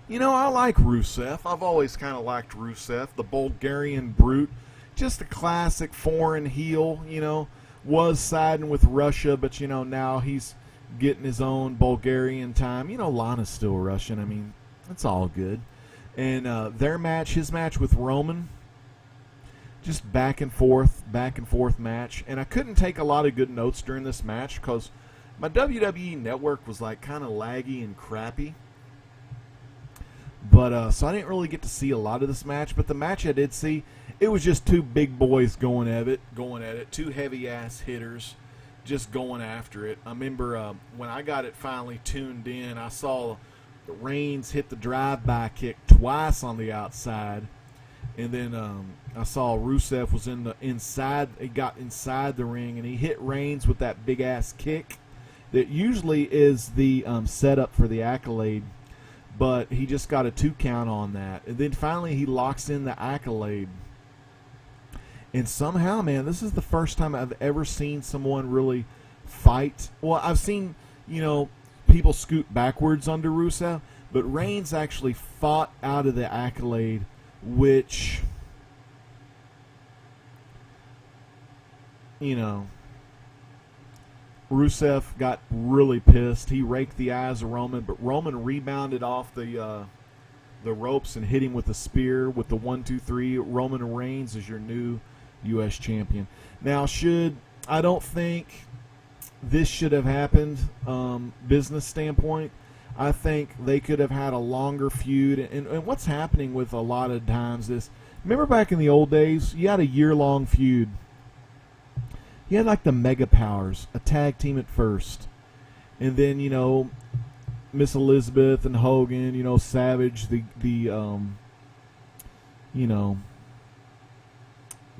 You know, I like Rusev. I've always kind of liked Rusev, the Bulgarian brute. Just a classic foreign heel, you know. Was siding with Russia, but, you know, now he's getting his own Bulgarian time. You know, Lana's still Russian. I mean, it's all good. And his match with Roman, just back and forth match. And I couldn't take a lot of good notes during this match because my WWE network was like kind of laggy and crappy. But so I didn't really get to see a lot of this match. But the match I did see, it was just two big boys going at it. Two heavy ass hitters just going after it. I remember when I got it finally tuned in, I saw the Reigns hit the drive-by kick twice on the outside, and then I saw Rusev was inside. He got inside the ring and he hit Reigns with that big ass kick that usually is the setup for the accolade. But he just got a 2 count on that. And then finally he locks in the accolade. And somehow, man, this is the first time I've ever seen someone really fight. Well, I've seen, you know, people scoot backwards under Rusev. But Reigns actually fought out of the accolade, which, you know, Rusev got really pissed. He raked the eyes of Roman, but Roman rebounded off the ropes and hit him with a spear with the 1-2-3. Roman Reigns is your new U.S. champion. Now, I don't think this should have happened, business standpoint. I think they could have had a longer feud. And what's happening with a lot of times is, remember back in the old days, you had a year-long feud. You had like the Mega Powers, a tag team at first. And then, you know, Miss Elizabeth and Hogan, you know, Savage, you know,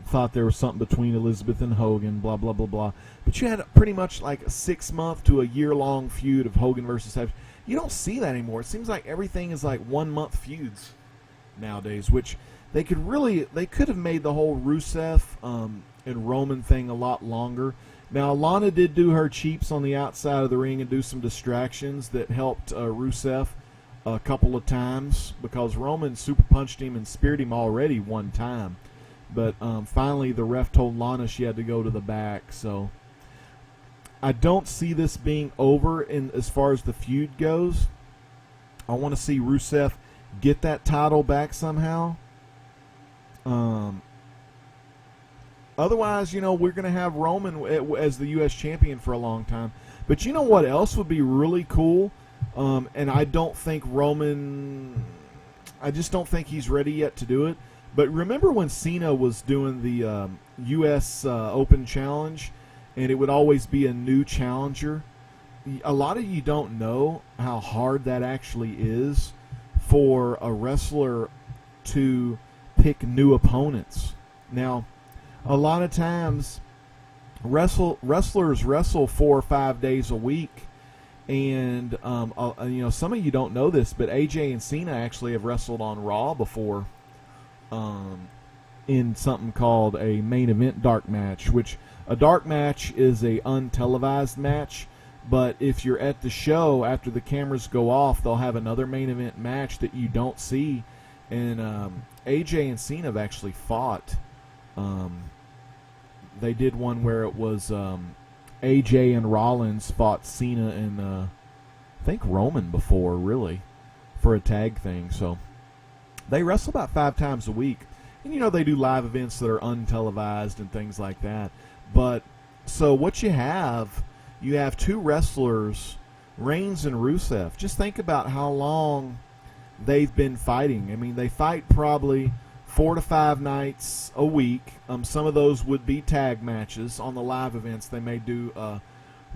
thought there was something between Elizabeth and Hogan, blah, blah, blah, blah. But you had pretty much like a 6-month to a year-long feud of Hogan versus Savage. You don't see that anymore. It seems like everything is like 1-month feuds nowadays, which they could have made the whole Rusev and Roman thing a lot longer. Now, Lana did do her cheaps on the outside of the ring and do some distractions that helped Rusev a couple of times because Roman super punched him and speared him already one time. But finally, the ref told Lana she had to go to the back. So I don't see this being over as far as the feud goes. I want to see Rusev get that title back somehow. Otherwise, you know, we're going to have Roman as the U.S. champion for a long time. But you know what else would be really cool? And I don't think I just don't think he's ready yet to do it. But remember when Cena was doing the U.S. Open Challenge, and it would always be a new challenger? A lot of you don't know how hard that actually is for a wrestler to pick new opponents. Now, a lot of times, wrestlers wrestle 4 or 5 days a week, and you know, some of you don't know this, but AJ and Cena actually have wrestled on Raw before, in something called a main event dark match. Which a dark match is a untelevised match, but if you're at the show after the cameras go off, they'll have another main event match that you don't see, and AJ and Cena have actually fought. They did one where it was AJ and Rollins fought Cena and I think Roman before, really, for a tag thing. So they wrestle about 5 times a week. And, you know, they do live events that are untelevised and things like that. But so what you have 2 wrestlers, Reigns and Rusev. Just think about how long they've been fighting. I mean, they fight probably 4 to 5 nights a week. Some of those would be tag matches. On the live events, they may do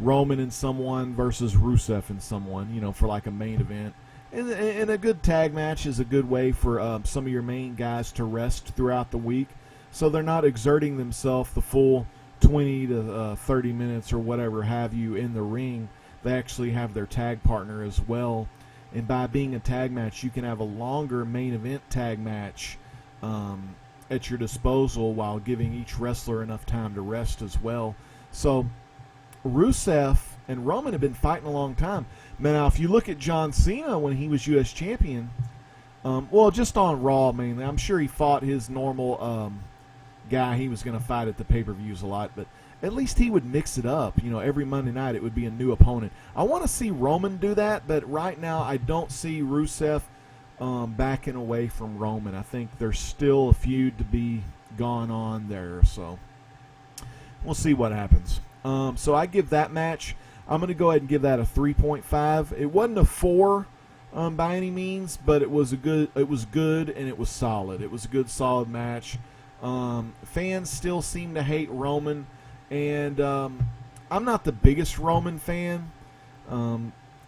Roman and someone versus Rusev and someone, you know, for like a main event. And a good tag match is a good way for some of your main guys to rest throughout the week, so they're not exerting themselves the full 20 to 30 minutes or whatever have you in the ring. They actually have their tag partner as well. And by being a tag match, you can have a longer main event tag match at your disposal while giving each wrestler enough time to rest as well. So Rusev and Roman have been fighting a long time. Now, if you look at John Cena when he was U.S. champion, Well, just on Raw mainly. I'm sure he fought his normal guy he was going to fight at the pay-per-views a lot, but at least he would mix it up. You know, every Monday night it would be a new opponent. I want to see Roman do that, but right now I don't see Rusev backing away from Roman. I think there's still a feud to be gone on there, so we'll see what happens. So I give that match, I'm going to go ahead and give that a 3.5. It wasn't a 4 by any means, but it was good and it was solid. It was a good, solid match. Fans still seem to hate Roman, and I'm not the biggest Roman fan,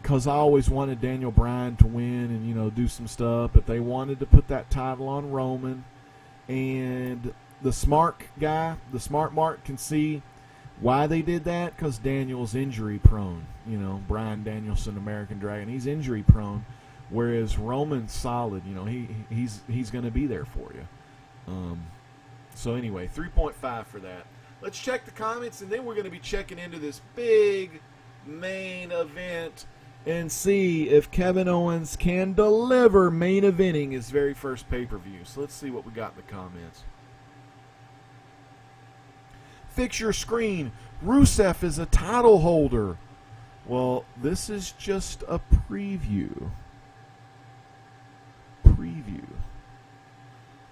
because I always wanted Daniel Bryan to win and, you know, do some stuff, but they wanted to put that title on Roman, and the smart guy, the smart Mark, can see why they did that, because Daniel's injury prone. You know, Bryan Danielson, American Dragon, he's injury prone, whereas Roman's solid. You know, he's going to be there for you. So anyway, 3.5 for that. Let's check the comments, and then we're going to be checking into this big main event and see if Kevin Owens can deliver main eventing his very first pay-per-view. So let's see what we got in the comments. Fix your screen. Rusev is a title holder. Well, this is just a preview.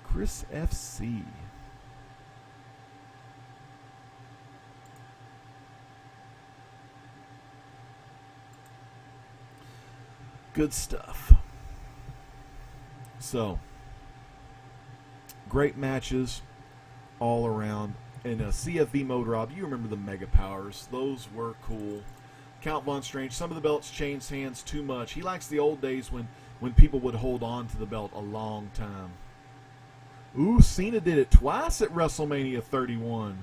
Chris FC. Good stuff. So, great matches all around. And CFV mode, Rob, you remember the Mega Powers. Those were cool. Count Von Strange, some of the belts changed hands too much. He likes the old days when people would hold on to the belt a long time. Ooh, Cena did it twice at WrestleMania 31.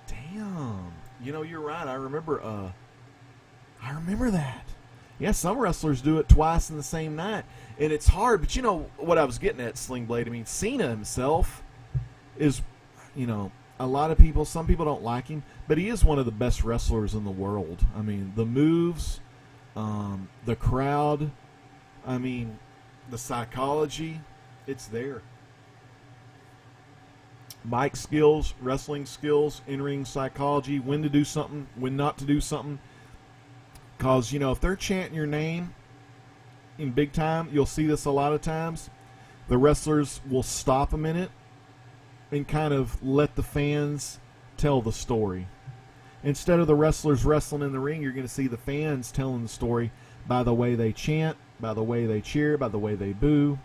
Damn. You know, you're right. I remember that. Yeah, some wrestlers do it twice in the same night. And it's hard, but you know what I was getting at, Sling Blade? I mean, Cena himself is, you know, a lot of people, some people don't like him, but he is one of the best wrestlers in the world. I mean, the moves, the crowd, I mean, the psychology, it's there. Mic skills, wrestling skills, in-ring psychology, when to do something, when not to do something. Because, you know, if they're chanting your name in big time, you'll see this a lot of times, the wrestlers will stop a minute and kind of let the fans tell the story. Instead of the wrestlers wrestling in the ring, you're going to see the fans telling the story by the way they chant, by the way they cheer, by the way they boo.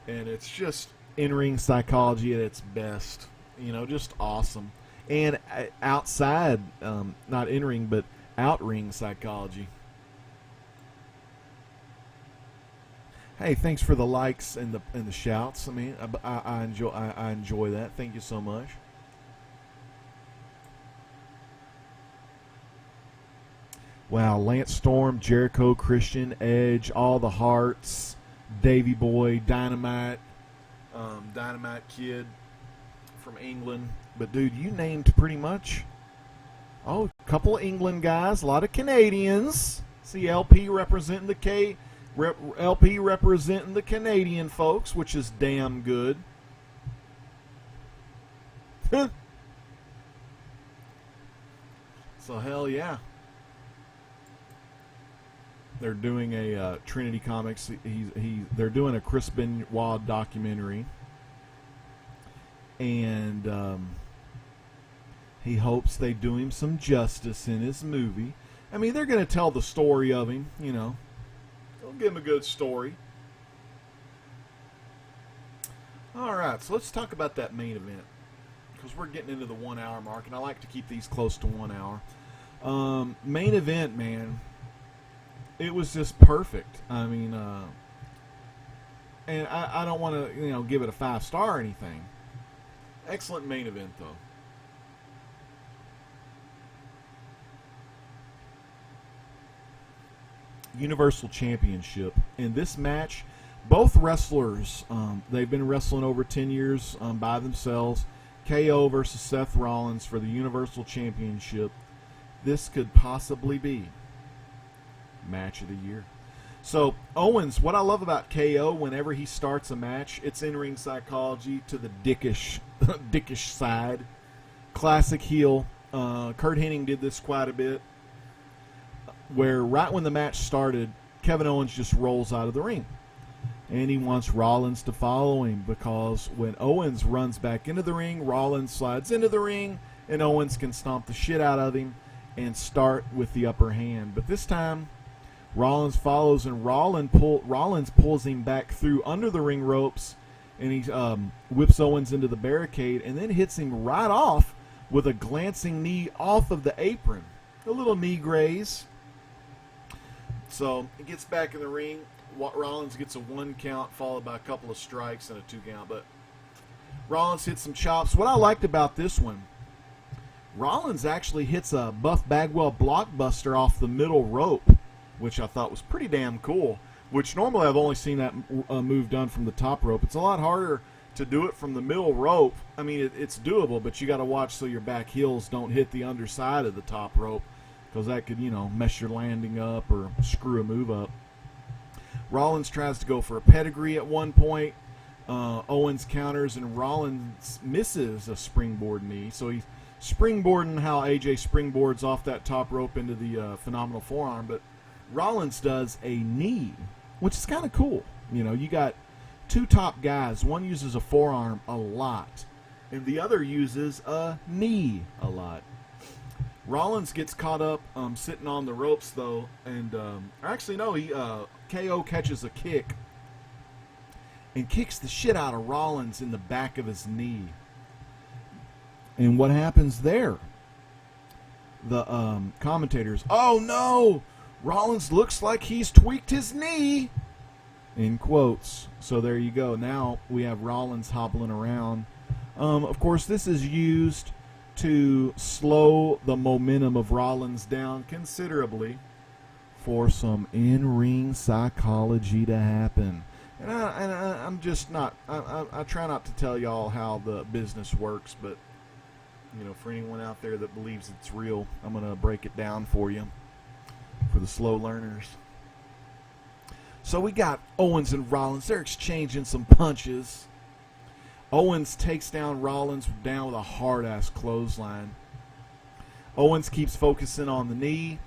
And it's just in-ring psychology at its best. You know, just awesome. And outside, not in-ring, but out-ring psychology. Hey, thanks for the likes and the shouts. I mean, I enjoy that. Thank you so much. Wow, Lance Storm, Jericho, Christian, Edge, all the Hearts, Davey Boy, Dynamite, Dynamite Kid from England. But dude, you named pretty much a couple of England guys, a lot of Canadians. See, LP representing the LP representing the Canadian folks, which is damn good. So hell yeah. They're doing a Trinity Comics. They're doing a Chris Benoit documentary, and he hopes they do him some justice in his movie. I mean, they're going to tell the story of him, you know. They'll give him a good story. All right, so let's talk about that main event, because we're getting into the 1 hour mark, and I like to keep these close to 1 hour. Main event, man. It was just perfect. I mean, and I don't want to, you know, give it a 5-star or anything. Excellent main event, though. Universal Championship. In this match, both wrestlers, they've been wrestling over 10 years by themselves. KO versus Seth Rollins for the Universal Championship. This could possibly be match of the year. So Owens, what I love about KO, whenever he starts a match, it's in-ring psychology to the dickish side. Classic heel. Kurt Hennig did this quite a bit, where right when the match started, Kevin Owens just rolls out of the ring. And he wants Rollins to follow him, because when Owens runs back into the ring, Rollins slides into the ring, and Owens can stomp the shit out of him and start with the upper hand. But this time, Rollins follows, and Rollins pulls him back through under the ring ropes, and he whips Owens into the barricade, and then hits him right off with a glancing knee off of the apron. A little knee graze. So he gets back in the ring. Rollins gets a 1 count, followed by a couple of strikes and a 2 count. But Rollins hits some chops. What I liked about this one, Rollins actually hits a Buff Bagwell blockbuster off the middle rope, which I thought was pretty damn cool, which normally I've only seen that move done from the top rope. It's a lot harder to do it from the middle rope. I mean, it's doable, but you got to watch so your back heels don't hit the underside of the top rope, because that could, mess your landing up or screw a move up. Rollins tries to go for a pedigree at one point. Owens counters, and Rollins misses a springboard knee. So he's springboarding how AJ springboards off that top rope into the phenomenal forearm, but Rollins does a knee, which is kind of cool. You got 2 top guys. One uses a forearm a lot, and the other uses a knee a lot. Rollins gets caught up sitting on the ropes, though, and actually, no, KO catches a kick and kicks the shit out of Rollins in the back of his knee. And what happens there? The commentators, "Oh no, Rollins looks like he's tweaked his knee," in quotes. So there you go. Now we have Rollins hobbling around. Of course, this is used to slow the momentum of Rollins down considerably for some in-ring psychology to happen. And I'm just not, I try not to tell y'all how the business works, but, for anyone out there that believes it's real, I'm going to break it down for you, for the slow learners. So we got Owens and Rollins. They're exchanging some punches. Owens takes down Rollins down with a hard-ass clothesline. Owens keeps focusing on the knee.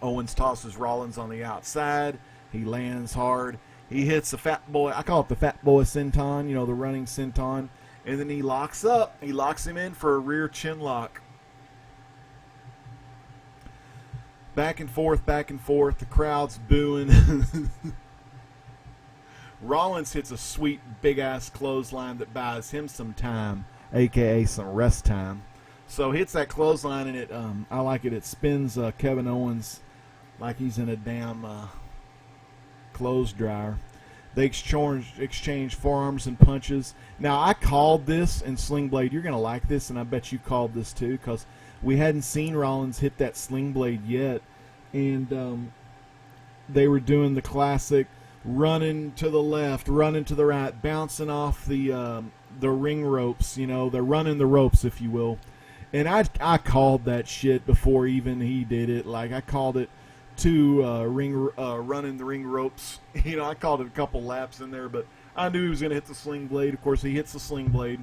Owens tosses Rollins on the outside. He lands hard. He hits the fat boy. I call it the fat boy senton, the running senton. And then he locks up. He locks him in for a rear chin lock. Back and forth, back and forth. The crowd's booing. Rollins hits a sweet big-ass clothesline that buys him some time, a.k.a. some rest time. So hits that clothesline, and it I like it. It spins Kevin Owens like he's in a damn clothes dryer. They exchange forearms and punches. Now, I called this, and Sling Blade, you're going to like this, and I bet you called this too, because we hadn't seen Rollins hit that Sling Blade yet. And they were doing the classic running to the left, running to the right, bouncing off the ring ropes. They're running the ropes, if you will. And I called that shit before even he did it. Like, I called it running the ring ropes. I called it a couple laps in there, but I knew he was going to hit the Sling Blade. Of course, he hits the Sling Blade.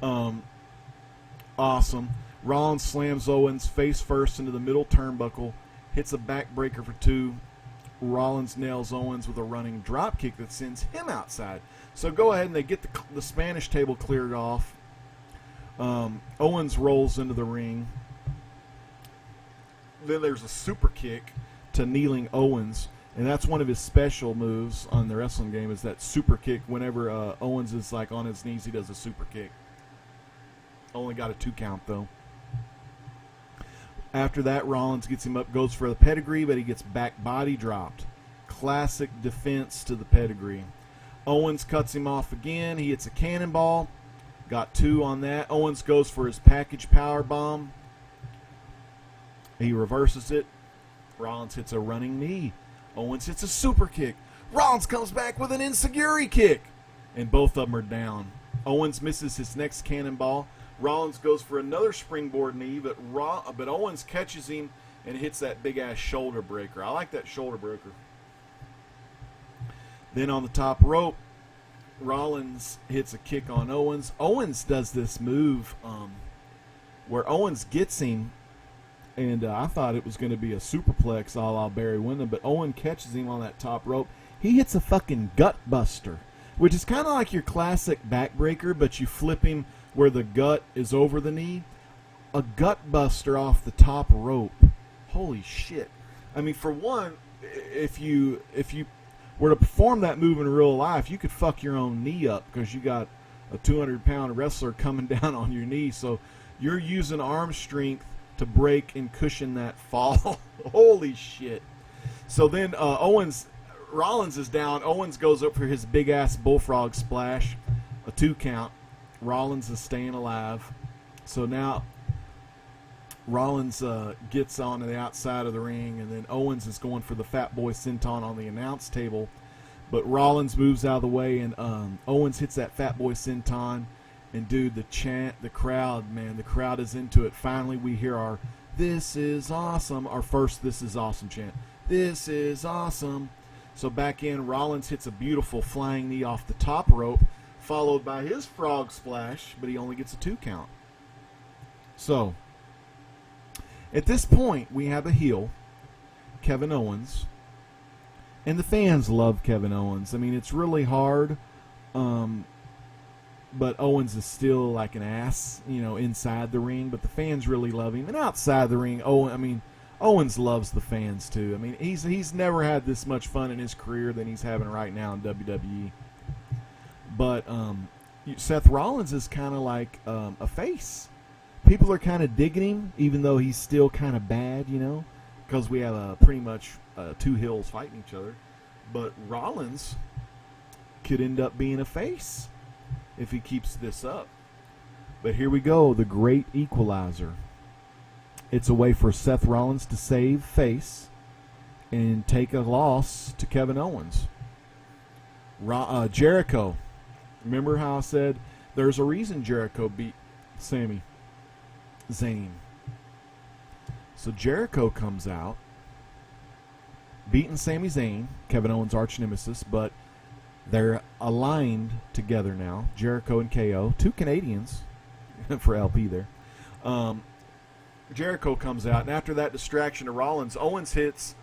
Awesome. Rollins slams Owens face first into the middle turnbuckle, hits a backbreaker for 2. Rollins nails Owens with a running drop kick that sends him outside. So go ahead and they get the Spanish table cleared off. Owens rolls into the ring. Then there's a super kick to kneeling Owens, and that's one of his special moves on the wrestling game, is that super kick. Whenever Owens is like on his knees, he does a super kick. Only got a 2 count though. After that, Rollins gets him up, goes for the pedigree, but he gets back body dropped. Classic defense to the pedigree. Owens cuts him off again. He hits a cannonball. Got 2 on that. Owens goes for his package power bomb. He reverses it. Rollins hits a running knee. Owens hits a super kick. Rollins comes back with an enziguri kick. And both of them are down. Owens misses his next cannonball. Rollins goes for another springboard knee, but Owens catches him and hits that big-ass shoulder breaker. I like that shoulder breaker. Then on the top rope, Rollins hits a kick on Owens. Owens does this move where Owens gets him, and I thought it was going to be a superplex a la Barry Windham, but Owen catches him on that top rope. He hits a fucking gut buster, which is kind of like your classic backbreaker, but you flip him where the gut is over the knee. A gut buster off the top rope. Holy shit. I mean, for one, if you were to perform that move in real life, you could fuck your own knee up because you got a 200-pound wrestler coming down on your knee. So you're using arm strength to break and cushion that fall. Holy shit. So then Rollins is down. Owens goes up for his big-ass bullfrog splash, a 2 count. Rollins is staying alive. So now Rollins gets onto the outside of the ring, and then Owens is going for the Fat Boy Senton on the announce table. But Rollins moves out of the way, and Owens hits that Fat Boy Senton. And, dude, the chant, the crowd, man, the crowd is into it. Finally, we hear our "This is awesome," our first "This is awesome" chant. This is awesome. So back in, Rollins hits a beautiful flying knee off the top rope, followed by his frog splash, but he only gets a 2 count. So, at this point, we have a heel, Kevin Owens, and the fans love Kevin Owens. I mean, it's really hard, but Owens is still like an ass, inside the ring, but the fans really love him. And outside the ring, Owens loves the fans too. I mean, he's never had this much fun in his career than he's having right now in WWE. But Seth Rollins is kind of like a face. People are kind of digging him, even though he's still kind of bad, because we have pretty much 2 heels fighting each other. But Rollins could end up being a face if he keeps this up. But here we go, the great equalizer. It's a way for Seth Rollins to save face and take a loss to Kevin Owens. Jericho. Remember how I said there's a reason Jericho beat Sami Zayn. So Jericho comes out, beating Sami Zayn, Kevin Owens' arch nemesis, but they're aligned together now. Jericho and KO, 2 Canadians for LP there. Jericho comes out, and after that distraction to Rollins, Owens hits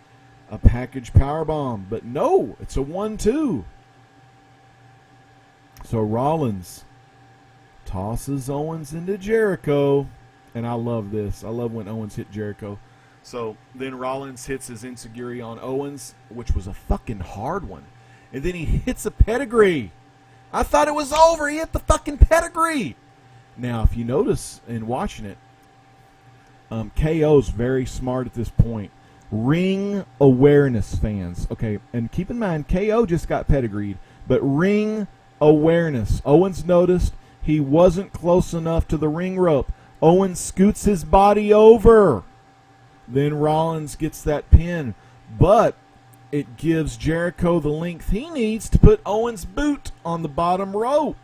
a package powerbomb, but no, it's a 1-2. So Rollins tosses Owens into Jericho, and I love this. I love when Owens hit Jericho. So then Rollins hits his enziguri on Owens, which was a fucking hard one. And then he hits a pedigree. I thought it was over. He hit the fucking pedigree. Now, if you notice in watching it, KO's very smart at this point. Ring awareness, fans. Okay, and keep in mind, KO just got pedigreed, but ring awareness. Owens noticed he wasn't close enough to the ring rope. Owens scoots his body over. Then Rollins gets that pin, but it gives Jericho the length he needs to put Owens' boot on the bottom rope.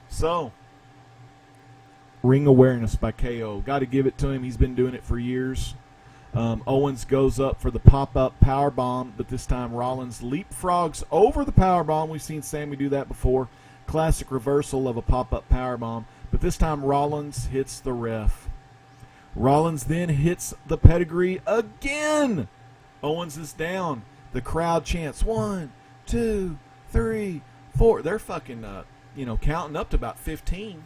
So, ring awareness by KO. Got to give it to him. He's been doing it for years. Owens goes up for the pop-up powerbomb, but this time Rollins leapfrogs over the powerbomb. We've seen Sami do that before. Classic reversal of a pop-up powerbomb, but this time Rollins hits the ref. Rollins then hits the pedigree again. Owens is down. The crowd chants 1, 2, 3, 4. They're fucking, counting up to about 15.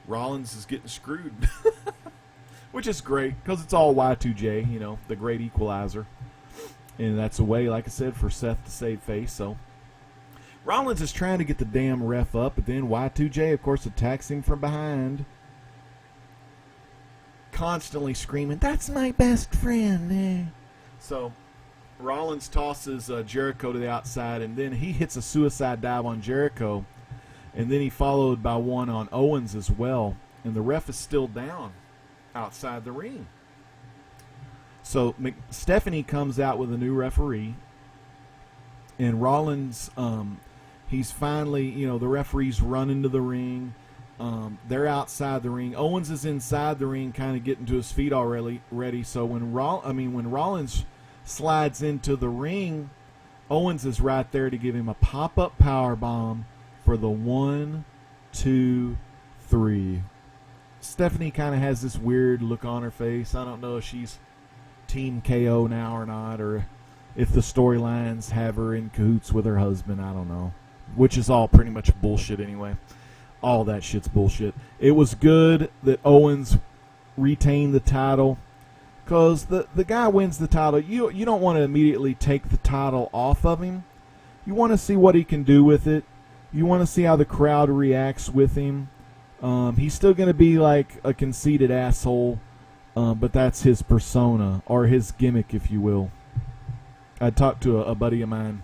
Rollins is getting screwed, which is great because it's all Y2J, the great equalizer. And that's a way, like I said, for Seth to save face. So Rollins is trying to get the damn ref up, but then Y2J, of course, attacks him from behind, constantly screaming, "That's my best friend." So Rollins tosses Jericho to the outside, and then he hits a suicide dive on Jericho, and then he followed by one on Owens as well, and the ref is still down outside the ring. So Stephanie comes out with a new referee, and Rollins, he's finally, the referee's run into the ring, They're outside the ring. Owens is inside the ring, kind of getting to his feet already. So when Rollins slides into the ring, Owens is right there to give him a pop-up power bomb for the 1, 2, 3. Stephanie kind of has this weird look on her face. I don't know if she's Team KO now or not, or if the storylines have her in cahoots with her husband. I don't know. Which is all pretty much bullshit anyway. All that shit's bullshit. It was good that Owens retained the title, because the guy wins the title. You don't want to immediately take the title off of him. You want to see what he can do with it. You want to see how the crowd reacts with him. He's still going to be like a conceited asshole, but that's his persona, or his gimmick, if you will. I talked to a buddy of mine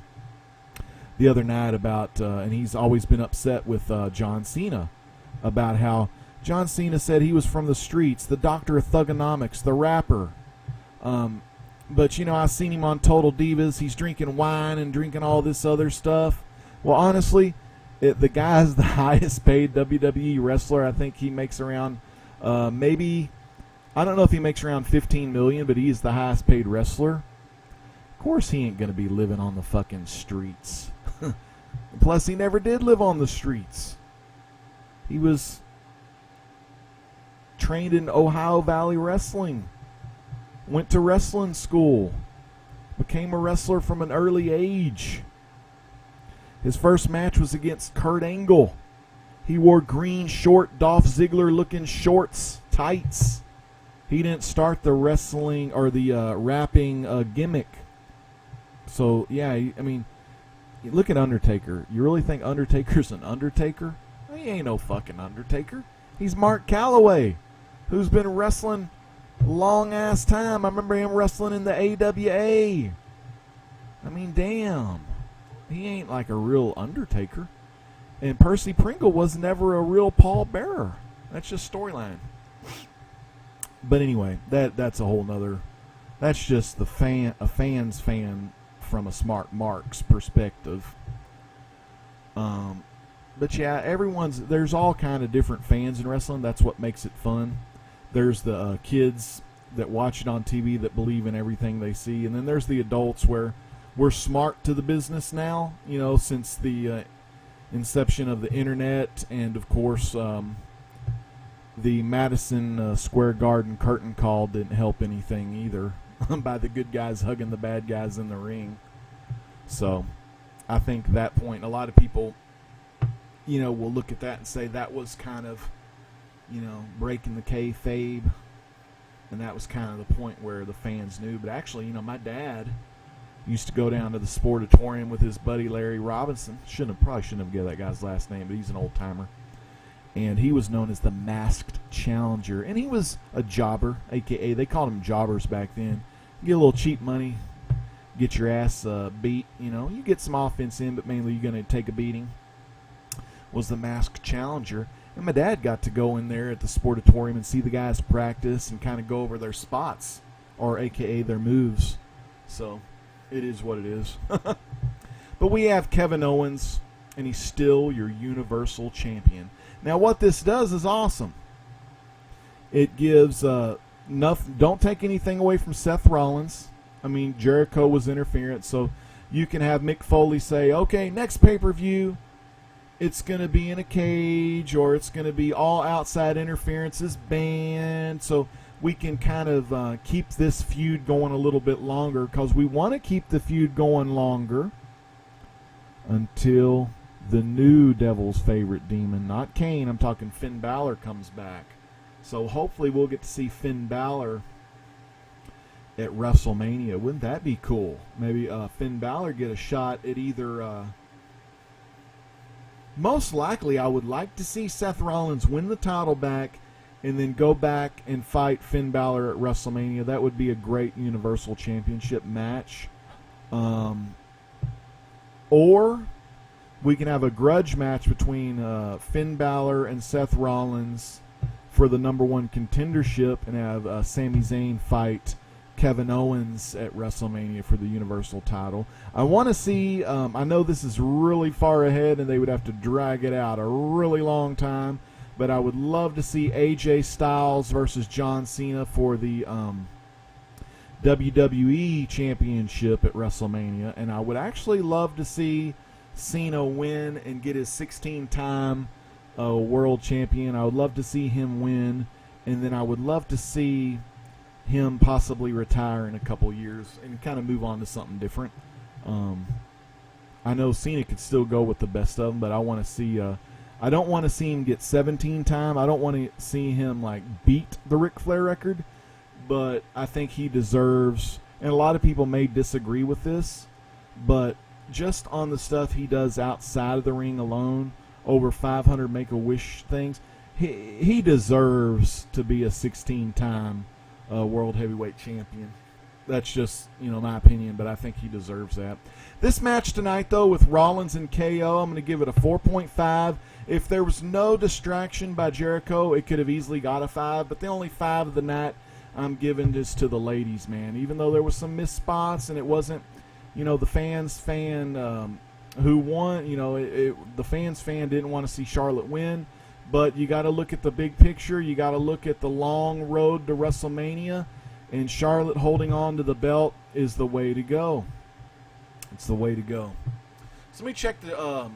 the other night about, and he's always been upset with John Cena, about how John Cena said he was from the streets, the doctor of thugonomics, the rapper. But, I've seen him on Total Divas. He's drinking wine and drinking all this other stuff. Well, honestly, the guy's the highest paid WWE wrestler. I think he makes around, maybe, I don't know if he makes around $15 million, but he is the highest paid wrestler. Of course he ain't going to be living on the fucking streets. Plus, he never did live on the streets. He was trained in Ohio Valley Wrestling. Went to wrestling school. Became a wrestler from an early age. His first match was against Kurt Angle. He wore green, short, Dolph Ziggler-looking shorts, tights. He didn't start the wrestling or the rapping gimmick. So, yeah, I mean, look at Undertaker. You really think Undertaker's an Undertaker? He ain't no fucking Undertaker. He's Mark Calloway, who's been wrestling a long-ass time. I remember him wrestling in the AWA. I mean, damn. He ain't like a real Undertaker. And Percy Pringle was never a real Paul Bearer. That's just storyline. But anyway, that's a whole nother... That's just a fan's fan from a smart Mark's perspective. But yeah, there's all kind of different fans in wrestling. That's what makes it fun. There's the kids that watch it on TV that believe in everything they see. And then there's the adults where we're smart to the business now, since the inception of the internet, and of course the Madison Square Garden curtain call didn't help anything either by the good guys hugging the bad guys in the ring. So I think that point, a lot of people, will look at that and say that was kind of, breaking the kayfabe, and that was kind of the point where the fans knew. But actually, my dad used to go down to the Sportatorium with his buddy Larry Robinson. Probably shouldn't have given that guy's last name, but he's an old timer. And he was known as the Masked Challenger. And he was a jobber, a.k.a. they called him jobbers back then. You get a little cheap money, get your ass beat. You get some offense in, but mainly you're going to take a beating. Was the Masked Challenger. And my dad got to go in there at the Sportatorium and see the guys practice and kind of go over their spots, or a.k.a. their moves. So it is what it is. But we have Kevin Owens, and he's still your Universal Champion. Now, what this does is awesome. It gives don't take anything away from Seth Rollins. I mean, Jericho was interference, so you can have Mick Foley say, okay, next pay-per-view, it's going to be in a cage, or it's going to be all outside interferences banned, so we can kind of keep this feud going a little bit longer, because we want to keep the feud going longer until the new Devil's favorite demon, not Kane, I'm talking Finn Balor, comes back. So hopefully we'll get to see Finn Balor at WrestleMania. Wouldn't that be cool? Maybe Finn Balor get a shot at either... most likely I would like to see Seth Rollins win the title back and then go back and fight Finn Balor at WrestleMania. That would be a great Universal Championship match. Or we can have a grudge match between Finn Balor and Seth Rollins for the #1 contendership, and have Sami Zayn fight Kevin Owens at WrestleMania for the Universal title. I want to see, I know this is really far ahead and they would have to drag it out a really long time, but I would love to see AJ Styles versus John Cena for the WWE Championship at WrestleMania, and I would actually love to see Cena win and get his 16-time world champion. I would love to see him win, and then I would love to see him possibly retire in a couple years and kind of move on to something different. I know Cena could still go with the best of them, but I want to see. I don't want to see him get 17 time. I don't want to see him like beat the Ric Flair record, but I think he deserves. And a lot of people may disagree with this, but just on the stuff he does outside of the ring alone, over 500 Make-A-Wish things, he deserves to be a 16-time World Heavyweight Champion. That's just, my opinion, but I think he deserves that. This match tonight, though, with Rollins and KO, I'm going to give it a 4.5. If there was no distraction by Jericho, it could have easily got a 5, but the only 5 of the night I'm giving this to the ladies, man. Even though there was some missed spots and it wasn't, the fans fan who won, the fans fan didn't want to see Charlotte win, but you got to look at the big picture. You got to look at the long road to WrestleMania, and Charlotte holding on to the belt is the way to go. It's the way to go. So let me check the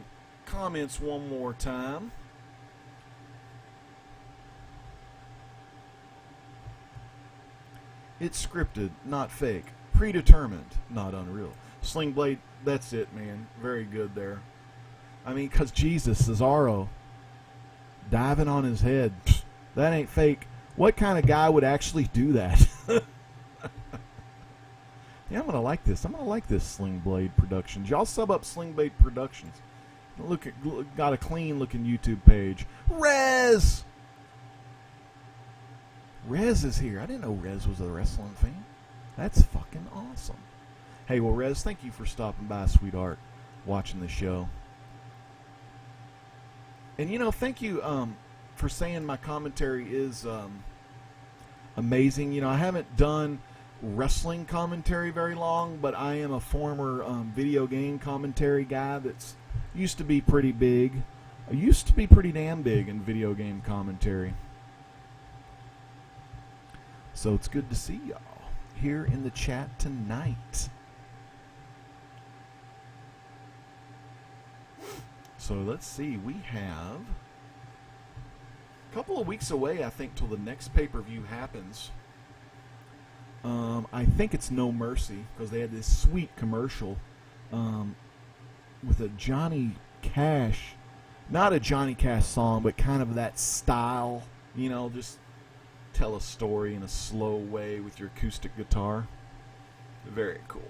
comments one more time. It's scripted, not fake. Predetermined, not unreal. Sling Blade, that's it, man. Very good there. I mean, because Jesus, Cesaro, diving on his head, that ain't fake. What kind of guy would actually do that? Yeah, I'm going to like this. I'm going to like this Sling Blade Productions. Y'all sub up Sling Blade Productions. Got a clean-looking YouTube page. Rez is here. I didn't know Rez was a wrestling fan. That's fucking awesome. Hey, well, Rez, thank you for stopping by, sweetheart, watching the show. And, thank you for saying my commentary is amazing. I haven't done wrestling commentary very long, but I am a former video game commentary guy that's used to be pretty big. I used to be pretty damn big in video game commentary. So it's good to see y'all here in the chat tonight. So let's see, we have a couple of weeks away, I think, till the next pay-per-view happens. I think it's No Mercy, because they had this sweet commercial with a Johnny Cash, not a Johnny Cash song, but kind of that style, just tell a story in a slow way with your acoustic guitar. Very cool.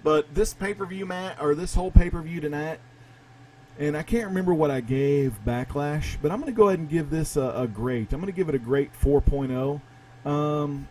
But this pay-per-view this whole pay-per-view tonight, and I can't remember what I gave Backlash, but I'm going to go ahead and give this a great. I'm going to give it a great 4.0.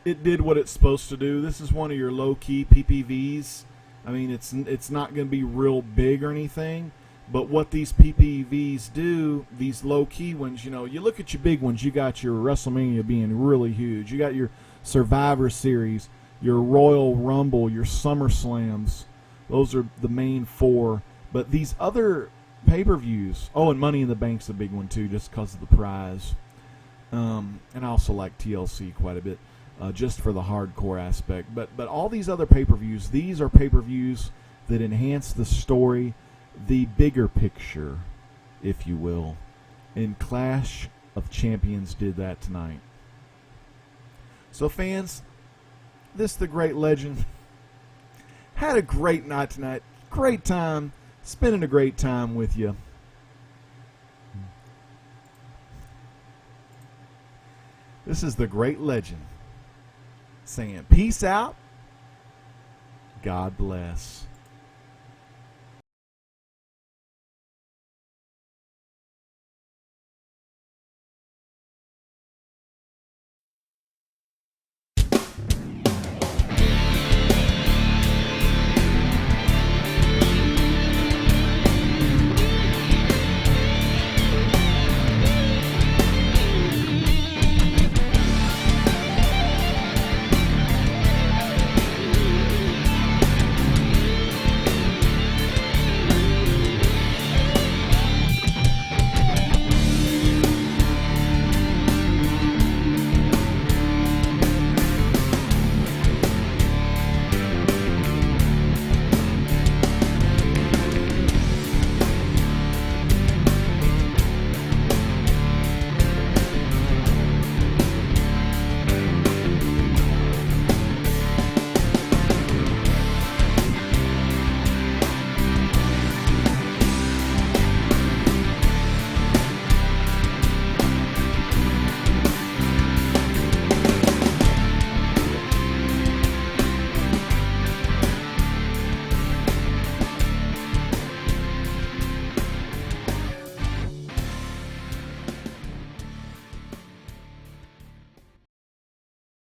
It did what it's supposed to do. This is one of your low-key PPVs. I mean, it's not going to be real big or anything, but what these PPVs do, these low-key ones, you look at your big ones. You got your WrestleMania being really huge. You got your Survivor Series, your Royal Rumble, your SummerSlams. Those are the main 4. But these other pay-per-views, and Money in the Bank's a big one too, just because of the prize. And I also like TLC quite a bit, just for the hardcore aspect. But all these other pay-per-views, these are pay-per-views that enhance the story, the bigger picture, if you will. And Clash of Champions did that tonight. So fans, this the great legend had a great night tonight. Great time. Spending a great time with you. This is the great legend saying peace out. God bless.